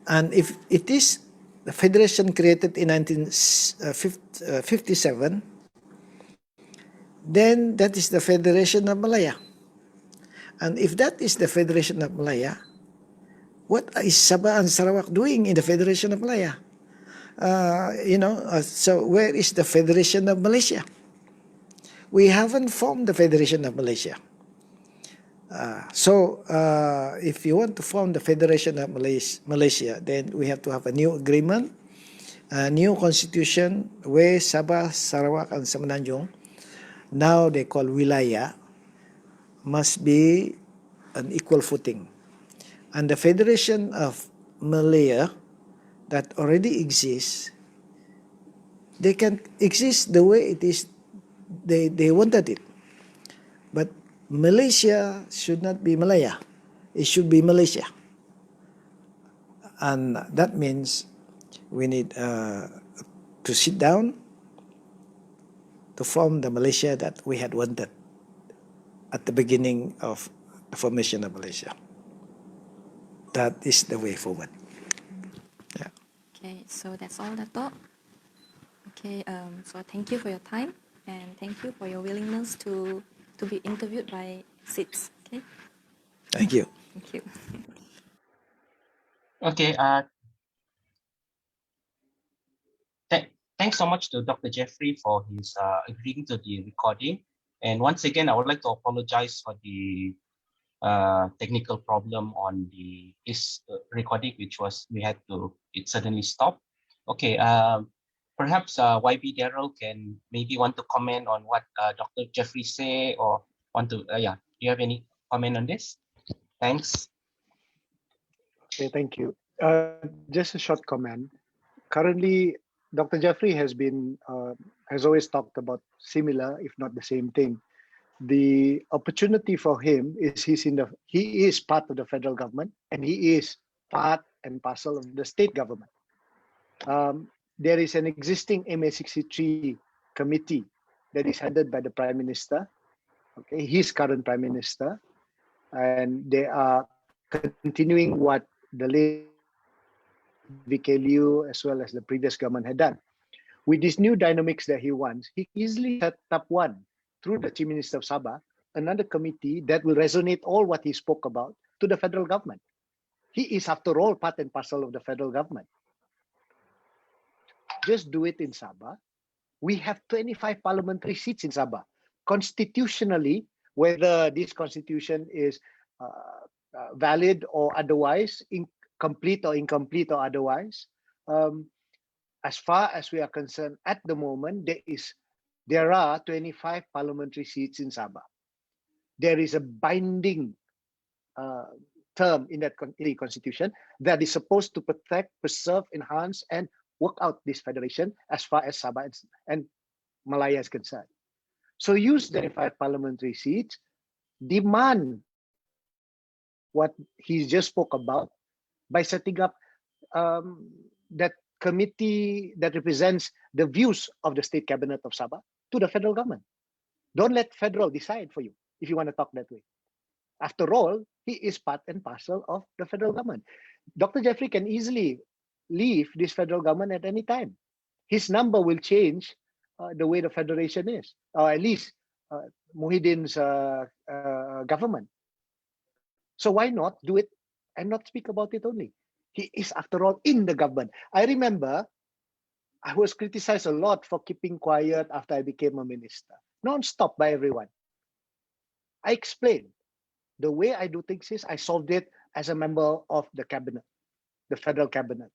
And if it is the federation created in 1957, then that is the Federation of Malaya. And if that is the Federation of Malaya, what is Sabah and Sarawak doing in the Federation of Malaya? So where is the Federation of Malaysia? We haven't formed the Federation of Malaysia. If you want to form the Federation of Malaysia, then we have to have a new agreement, a new constitution where Sabah, Sarawak, and Semenanjung, now they call Wilayah, must be an equal footing. And the Federation of Malaya that already exists, they can exist the way it is, they wanted it. But Malaysia should not be Malaya. It should be Malaysia. And that means we need to sit down to form the Malaysia that we had wanted at the beginning of the formation of Malaysia. That is the way forward. Yeah. Okay, so that's all, Dato. Okay, so thank you for your time and thank you for your willingness to be interviewed by SITS. Okay. Thank you. Thank you. Okay. Thanks so much to Dr. Jeffrey for his agreeing to the recording. And once again, I would like to apologize for the technical problem on this recording, which was it suddenly stopped. Okay. Perhaps YB Darell can maybe want to comment on what Dr. Jeffrey say, or want to do you have any comment on this? Thanks. Okay, thank you. Just a short comment. Currently, Dr. Jeffrey has always talked about similar, if not the same thing. The opportunity for him is he is part of the federal government and he is part and parcel of the state government. There is an existing MA63 committee that is headed by the Prime Minister, okay, his current Prime Minister, and they are continuing what the late VK Liu as well as the previous government had done. With these new dynamics that he wants, he easily set up one through the Chief Minister of Sabah, another committee that will resonate all what he spoke about to the federal government. He is, after all, part and parcel of the federal government. Just do it in Sabah. We have 25 parliamentary seats in Sabah. Constitutionally, whether this constitution is valid or otherwise, complete or incomplete or otherwise, as far as we are concerned at the moment, there are 25 parliamentary seats in Sabah. There is a binding term in the constitution that is supposed to protect, preserve, enhance, and work out this federation as far as Sabah and Malaya is concerned. So use the 25 parliamentary seats, demand what he just spoke about by setting up that committee that represents the views of the state cabinet of Sabah to the federal government. Don't let federal decide for you if you want to talk that way. After all, he is part and parcel of the federal government. Dr. Jeffrey can easily leave this federal government at any time. His number will change the way the federation is, or at least Muhyiddin's government. So why not do it and not speak about it only? He is, after all, in the government. I remember I was criticized a lot for keeping quiet after I became a minister, non-stop by everyone. I explained the way I do things is I solved it as a member of the cabinet, the federal cabinet.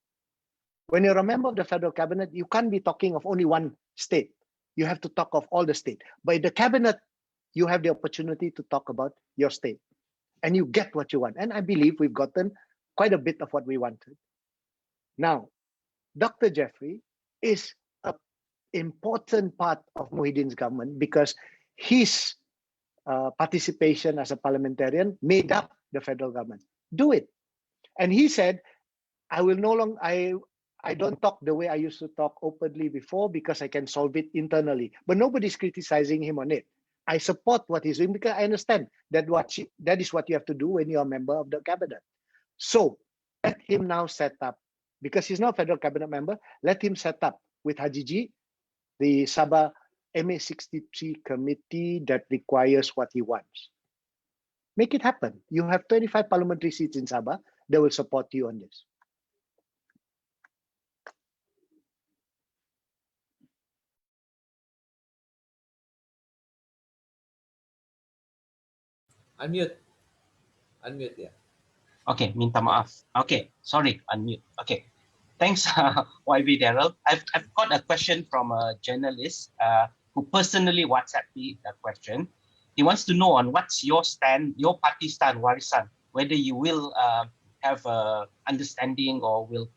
When you're a member of the federal cabinet, you can't be talking of only one state. You have to talk of all the state. By the cabinet, you have the opportunity to talk about your state. And you get what you want. And I believe we've gotten quite a bit of what we wanted. Now, Dr. Jeffrey is an important part of Muhyiddin's government because his participation as a parliamentarian made up the federal government. Do it. And he said, I will no longer, I don't talk the way I used to talk openly before because I can solve it internally. But nobody's criticizing him on it. I support what he's doing because I understand that that is what you have to do when you're a member of the cabinet. So let him now set up, because he's not a federal cabinet member, let him set up with Haji G, the Sabah MA63 committee that requires what he wants. Make it happen. You have 25 parliamentary seats in Sabah that will support you on this. Unmute. Unmute, yeah. Okay, minta maaf. Okay, sorry, unmute. Okay, thanks, YB Darell. I've got a question from a journalist who personally WhatsApped me that question. He wants to know on what's your stand, your party stand, Warisan, whether you will have a understanding or will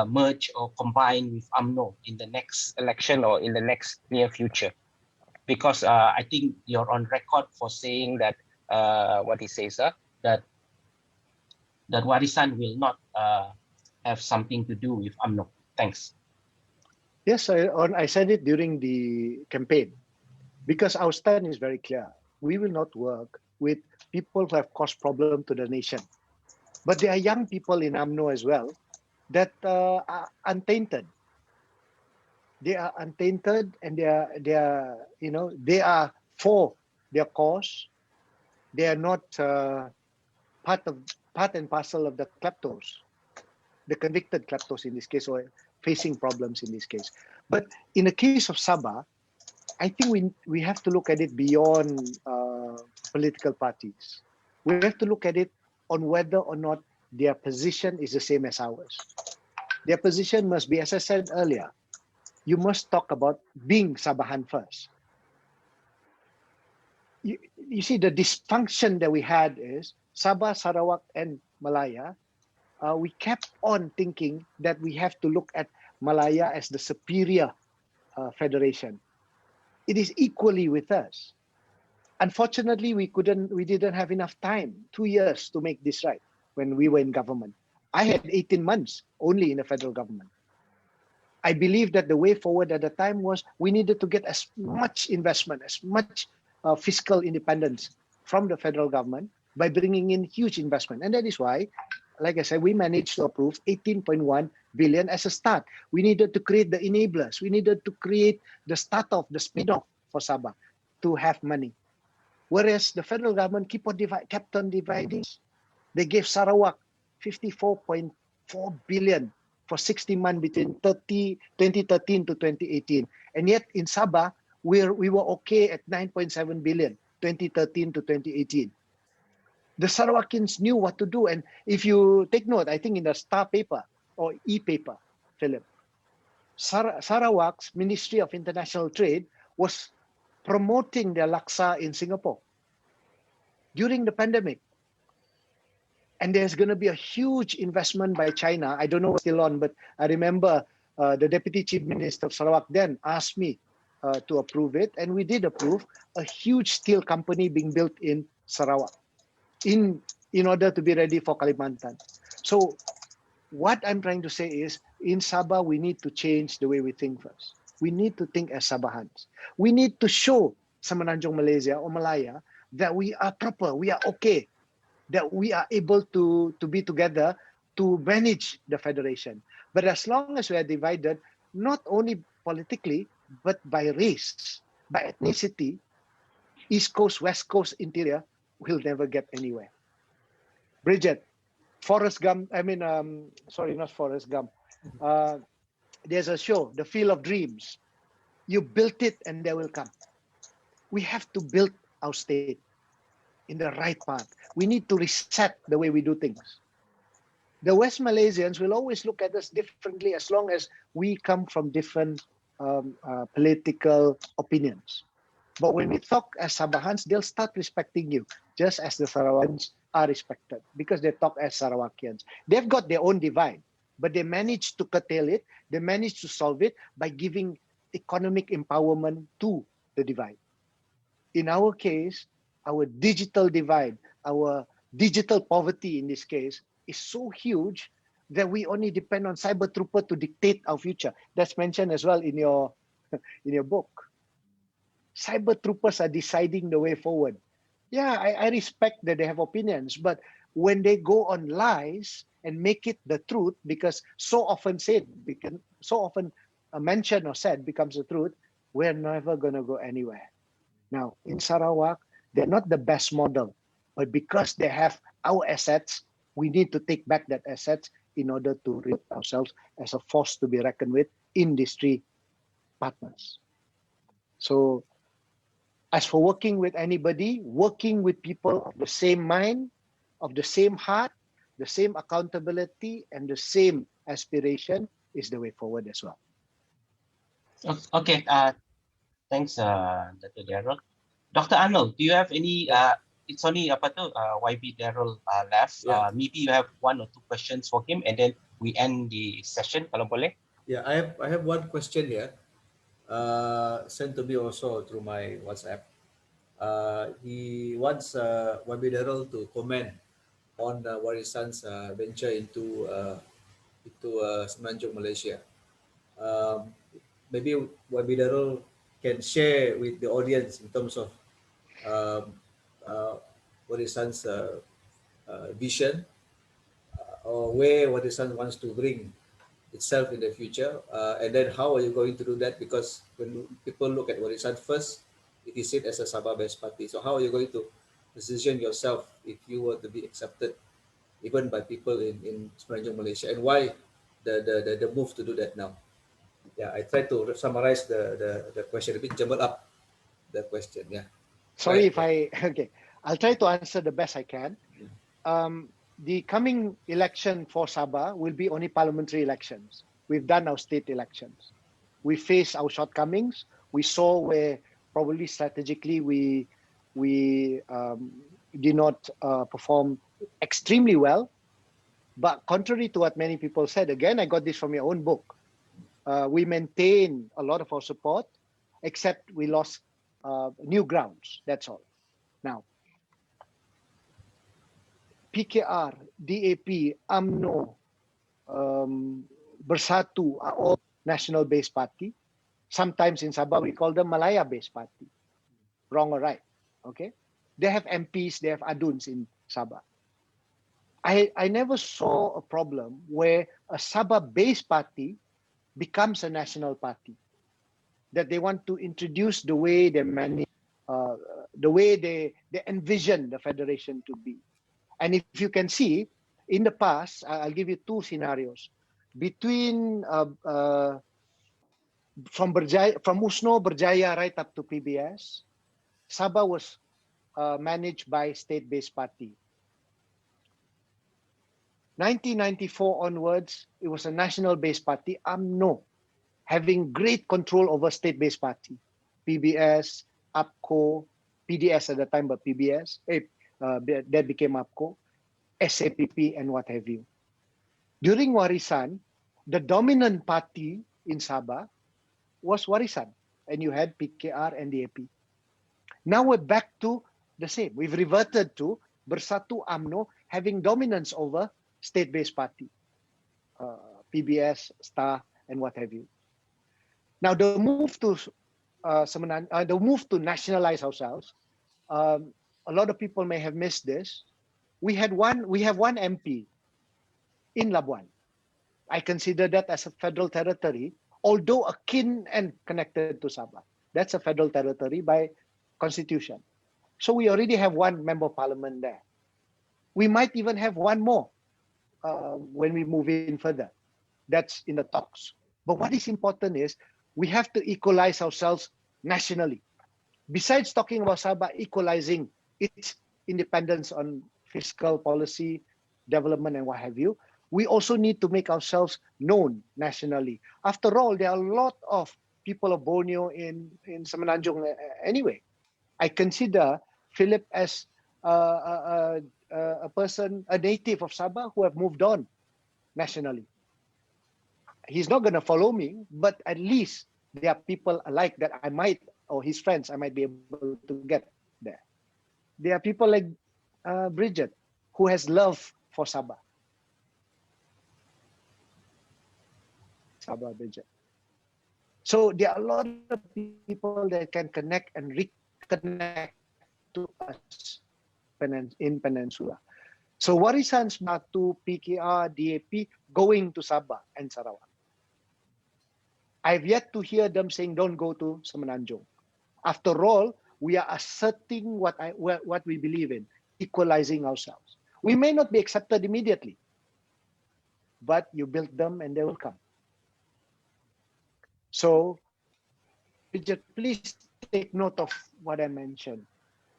merge or combine with UMNO in the next election or in the next near future. Because I think you're on record for saying that what he says, that Warisan will not have something to do with UMNO. Thanks. Yes, I said it during the campaign because our stand is very clear. We will not work with people who have caused problem to the nation. But there are young people in UMNO as well that are untainted. They are untainted, and they are for their cause. They are not part and parcel of the kleptos, the convicted kleptos in this case, or facing problems in this case. But in the case of Sabah, I think we have to look at it beyond political parties. We have to look at it on whether or not their position is the same as ours. Their position must be, as I said earlier, you must talk about being Sabahan first. You see, the dysfunction that we had is Sabah, Sarawak, and Malaya. We kept on thinking that we have to look at Malaya as the superior federation. It is equally with us. Unfortunately, we didn't have enough time, 2 years, to make this right when we were in government. I had 18 months only in the federal government. I believe that the way forward at the time was we needed to get as much investment, as much fiscal independence from the federal government by bringing in huge investment. And that is why, like I said, we managed to approve 18.1 billion as a start. We needed to create the enablers. We needed to create the start-off, the spin-off for Sabah to have money. Whereas the federal government kept on dividing. They gave Sarawak 54.4 billion for 60 months between 2013 to 2018. And yet in Sabah, we were okay at 9.7 billion, 2013 to 2018. The Sarawakians knew what to do. And if you take note, I think in the Star paper or e-paper, Philip, Sarawak's Ministry of International Trade was promoting their laksa in Singapore during the pandemic. And there's going to be a huge investment by China. I don't know what's still on, but I remember the Deputy Chief Minister of Sarawak then asked me to approve it. And we did approve a huge steel company being built in Sarawak in order to be ready for Kalimantan. So what I'm trying to say is, in Sabah, we need to change the way we think first. We need to think as Sabahans. We need to show Semenanjung Malaysia or Malaya that we are proper, we are okay, that we are able to be together to manage the federation. But as long as we are divided, not only politically, but by race, by ethnicity, East Coast, West Coast, Interior, we'll never get anywhere. Bridget, Forrest Gump, sorry, not Forrest Gump. There's a show, The Field of Dreams. You built it and they will come. We have to build our state in the right path. We need to reset the way we do things. The West Malaysians will always look at us differently as long as we come from different political opinions. But when we talk as Sabahans, they'll start respecting you, just as the Sarawakians are respected, because they talk as Sarawakians. They've got their own divide, but they managed to curtail it. They managed to solve it by giving economic empowerment to the divide. In our case, our digital divide, our digital poverty in this case, is so huge that we only depend on cyber trooper to dictate our future. That's mentioned as well in your book. Cyber troopers are deciding the way forward. Yeah, I respect that they have opinions, but when they go on lies and make it the truth, because so often mentioned or said becomes the truth, we're never going to go anywhere. Now, in Sarawak, they're not the best model, but because they have our assets, we need to take back that assets in order to rid ourselves as a force to be reckoned with industry partners. So, as for working with anybody, working with people of the same mind, of the same heart, the same accountability, and the same aspiration is the way forward as well. Okay. Thanks, Dr. Darell. Dr. Arnold, do you have any? It's only YB Darell left. Yeah. Maybe you have one or two questions for him, and then we end the session. Kalau boleh. Yeah, I have one question here, sent to me also through my WhatsApp. He wants YB Darell to comment on Warisan's venture into Semenanjung, Malaysia. Maybe YB Darell can share with the audience in terms of Warisan's vision, or where Warisan wants to bring itself in the future, and then how are you going to do that? Because when people look at Warisan first, it is seen as a Sabah-based party. So how are you going to position yourself if you were to be accepted even by people in Semenanjung, Malaysia, and why the move to do that now? Yeah, I try to summarize the question a bit, jumble up the question. Yeah. Sorry Right. okay. I'll try to answer the best I can. The coming election for Sabah will be only parliamentary elections. We've done our state elections. We faced our shortcomings. We saw where probably strategically we did not perform extremely well. But contrary to what many people said, again, I got this from your own book. We maintain a lot of our support, except we lost new grounds. That's all. Now, PKR, DAP, UMNO, Bersatu are all national-based party. Sometimes in Sabah, we call them Malaya-based party. Wrong or right, okay? They have MPs, they have aduns in Sabah. I never saw a problem where a Sabah-based party becomes a national party. That they want to introduce the way they manage, the way they envision the federation to be. And if you can see, in the past, I'll give you two scenarios. Between from Usno, Berjaya, right up to PBS, Sabah was managed by state-based party. 1994 onwards, it was a national-based party, UMNO, having great control over state-based party. PBS, APCO, PDS at the time, but PBS, that became APCO, SAPP, and what have you. During Warisan, the dominant party in Sabah was Warisan, and you had PKR and DAP. Now we're back to the same. We've reverted to Bersatu UMNO having dominance over state-based party, PBS, STAR, and what have you. Now the move to nationalize ourselves, a lot of people may have missed this. We have one MP in Labuan. I consider that as a federal territory, although akin and connected to Sabah. That's a federal territory by constitution. So we already have one member of parliament there. We might even have one more when we move in further. That's in the talks. But what is important is we have to equalize ourselves nationally. Besides talking about Sabah equalizing its independence on fiscal policy, development, and what have you, we also need to make ourselves known nationally. After all, there are a lot of people of Borneo in Semenanjung anyway. I consider Philip as a person, a native of Sabah who have moved on nationally. He's not going to follow me, but at least there are people alike that I might, or his friends, I might be able to get there. There are people like Bridget, who has love for Sabah. Sabah, Bridget. So there are a lot of people that can connect and reconnect to us in Peninsula. So Warisan's Batu, PKR, DAP going to Sabah and Sarawak. I've yet to hear them saying don't go to Semenanjung. After all, we are asserting what we believe in, equalizing ourselves. We may not be accepted immediately, but you build them and they will come. So, Bridget, please take note of what I mentioned.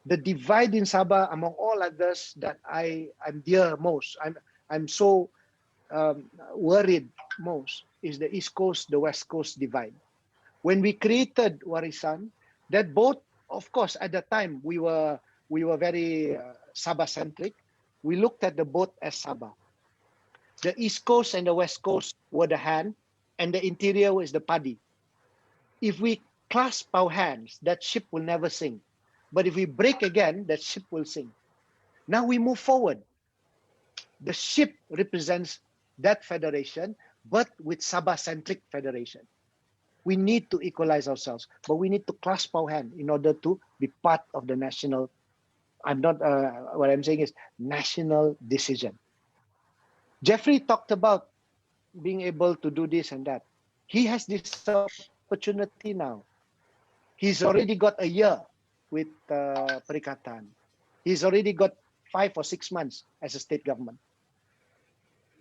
The divide in Sabah, among all others that I'm dear most, I'm so worried most, is the East Coast, the West Coast divide. When we created Warisan, that both, of course, at the time we were very Sabah centric. We looked at the boat as Sabah. The East Coast and the West Coast were the hand, and the interior was the paddy. If we clasp our hands, that ship will never sink. But if we break again, that ship will sink. Now we move forward. The ship represents that federation, but with Sabah-centric federation. We need to equalize ourselves, but we need to clasp our hand in order to be part of the national. I'm not, what I'm saying is national decision. Jeffrey talked about being able to do this and that. He has this opportunity now. He's already got a year with Perikatan. He's already got 5 or 6 months as a state government.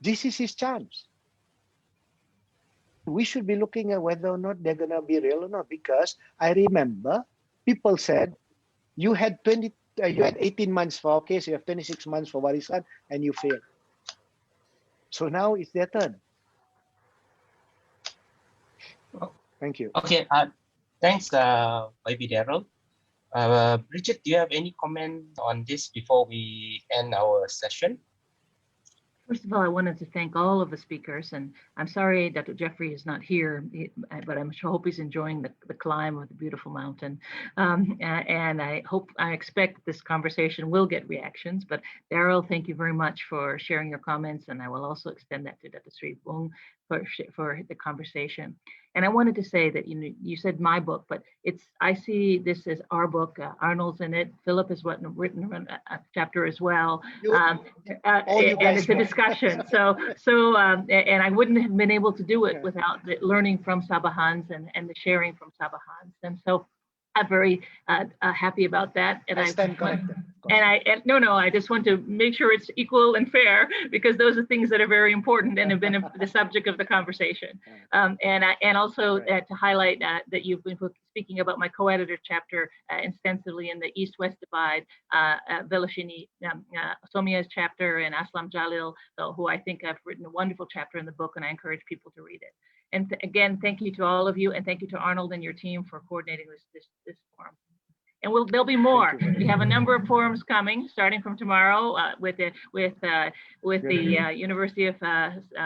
This is his chance. We should be looking at whether or not they're going to be real or not, because I remember people said you had 18 months for our case, you have 26 months for Warisan, and you failed. So now it's their turn. Thank you. Okay, thanks, YB Darell. Bridget, do you have any comment on this before we end our session? First of all, I wanted to thank all of the speakers, and I'm sorry that Jeffrey is not here, but I'm sure hope he's enjoying the climb of the beautiful mountain. And I expect this conversation will get reactions. But Darell, thank you very much for sharing your comments, and I will also extend that to Dato Sri Bung for the conversation. And I wanted to say that you said my book, but I see this as our book. Arnold's in it. Philip has written a chapter as well, and it's a discussion. And I wouldn't have been able to do it without the learning from Sabahans and the sharing from Sabahans. And so I'm very happy about that. And I just want to make sure it's equal and fair, because those are things that are very important and have been the subject of the conversation. And also to highlight that you've been speaking about my co-editor chapter extensively in the East-West divide, Velashini Somia's chapter, and Aslam Jalil, who I think have written a wonderful chapter in the book, and I encourage people to read it. And again, thank you to all of you, and thank you to Arnold and your team for coordinating this forum. And there'll be more. We have a number of forums coming, starting from tomorrow with the University of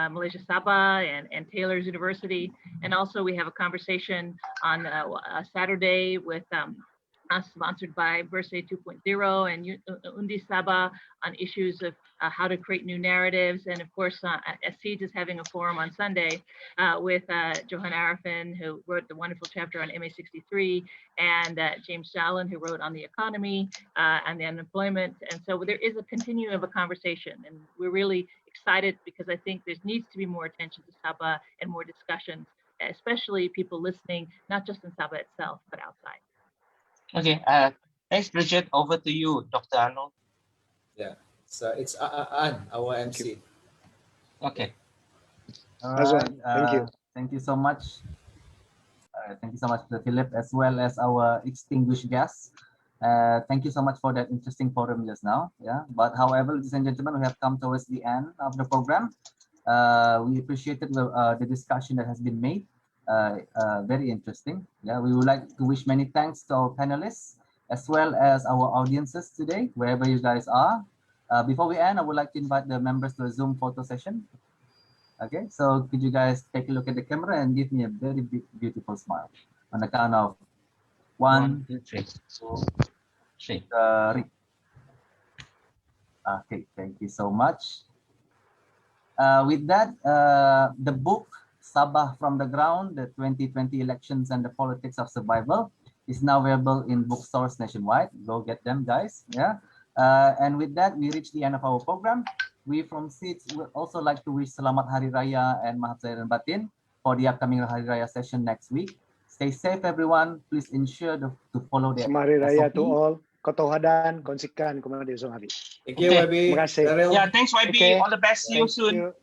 Malaysia Sabah and Taylor's University, and also we have a conversation on a Saturday with sponsored by Verse 2.0 and Undi Sabah on issues of how to create new narratives. And of course, SEED is having a forum on Sunday with Johan Arifin, who wrote the wonderful chapter on MA63, and James Jalen, who wrote on the economy and the unemployment. And so there is a continuum of a conversation, and we're really excited because I think there needs to be more attention to Sabah and more discussions, especially people listening, not just in Sabah itself, but outside. Okay, thanks, Bridget. Over to you, Dr. Arnold. Yeah, so it's An, our MC. Okay. All right. Thank you. Thank you so much. Thank you so much, Philip, as well as our extinguished guests. Thank you so much for that interesting forum just now. Yeah, but however, ladies and gentlemen, we have come towards the end of the program. We appreciated the discussion that has been made. Very interesting. Yeah, we would like to wish many thanks to our panelists as well as our audiences today, wherever you guys are. Before we end, I would like to invite the members to a Zoom photo session. Okay, so could you guys take a look at the camera and give me a very beautiful smile on the count of 1, 2, 3. Okay, thank you so much. With that, the book Sabah from the Ground, the 2020 Elections and the Politics of Survival is now available in bookstores nationwide. Go get them, guys. Yeah. And with that, we reach the end of our program. We from SEEDS would also like to wish Selamat Hari Raya and Maaf Zahir dan Batin for the upcoming Hari Raya session next week. Stay safe, everyone. Please ensure to follow the Selamat Hari Raya to all. Ketauhadan, konsikan, kemudian Thank you, YB. Terima kasih. Yeah, thanks, YB. Okay. All the best. See you Thank soon. you.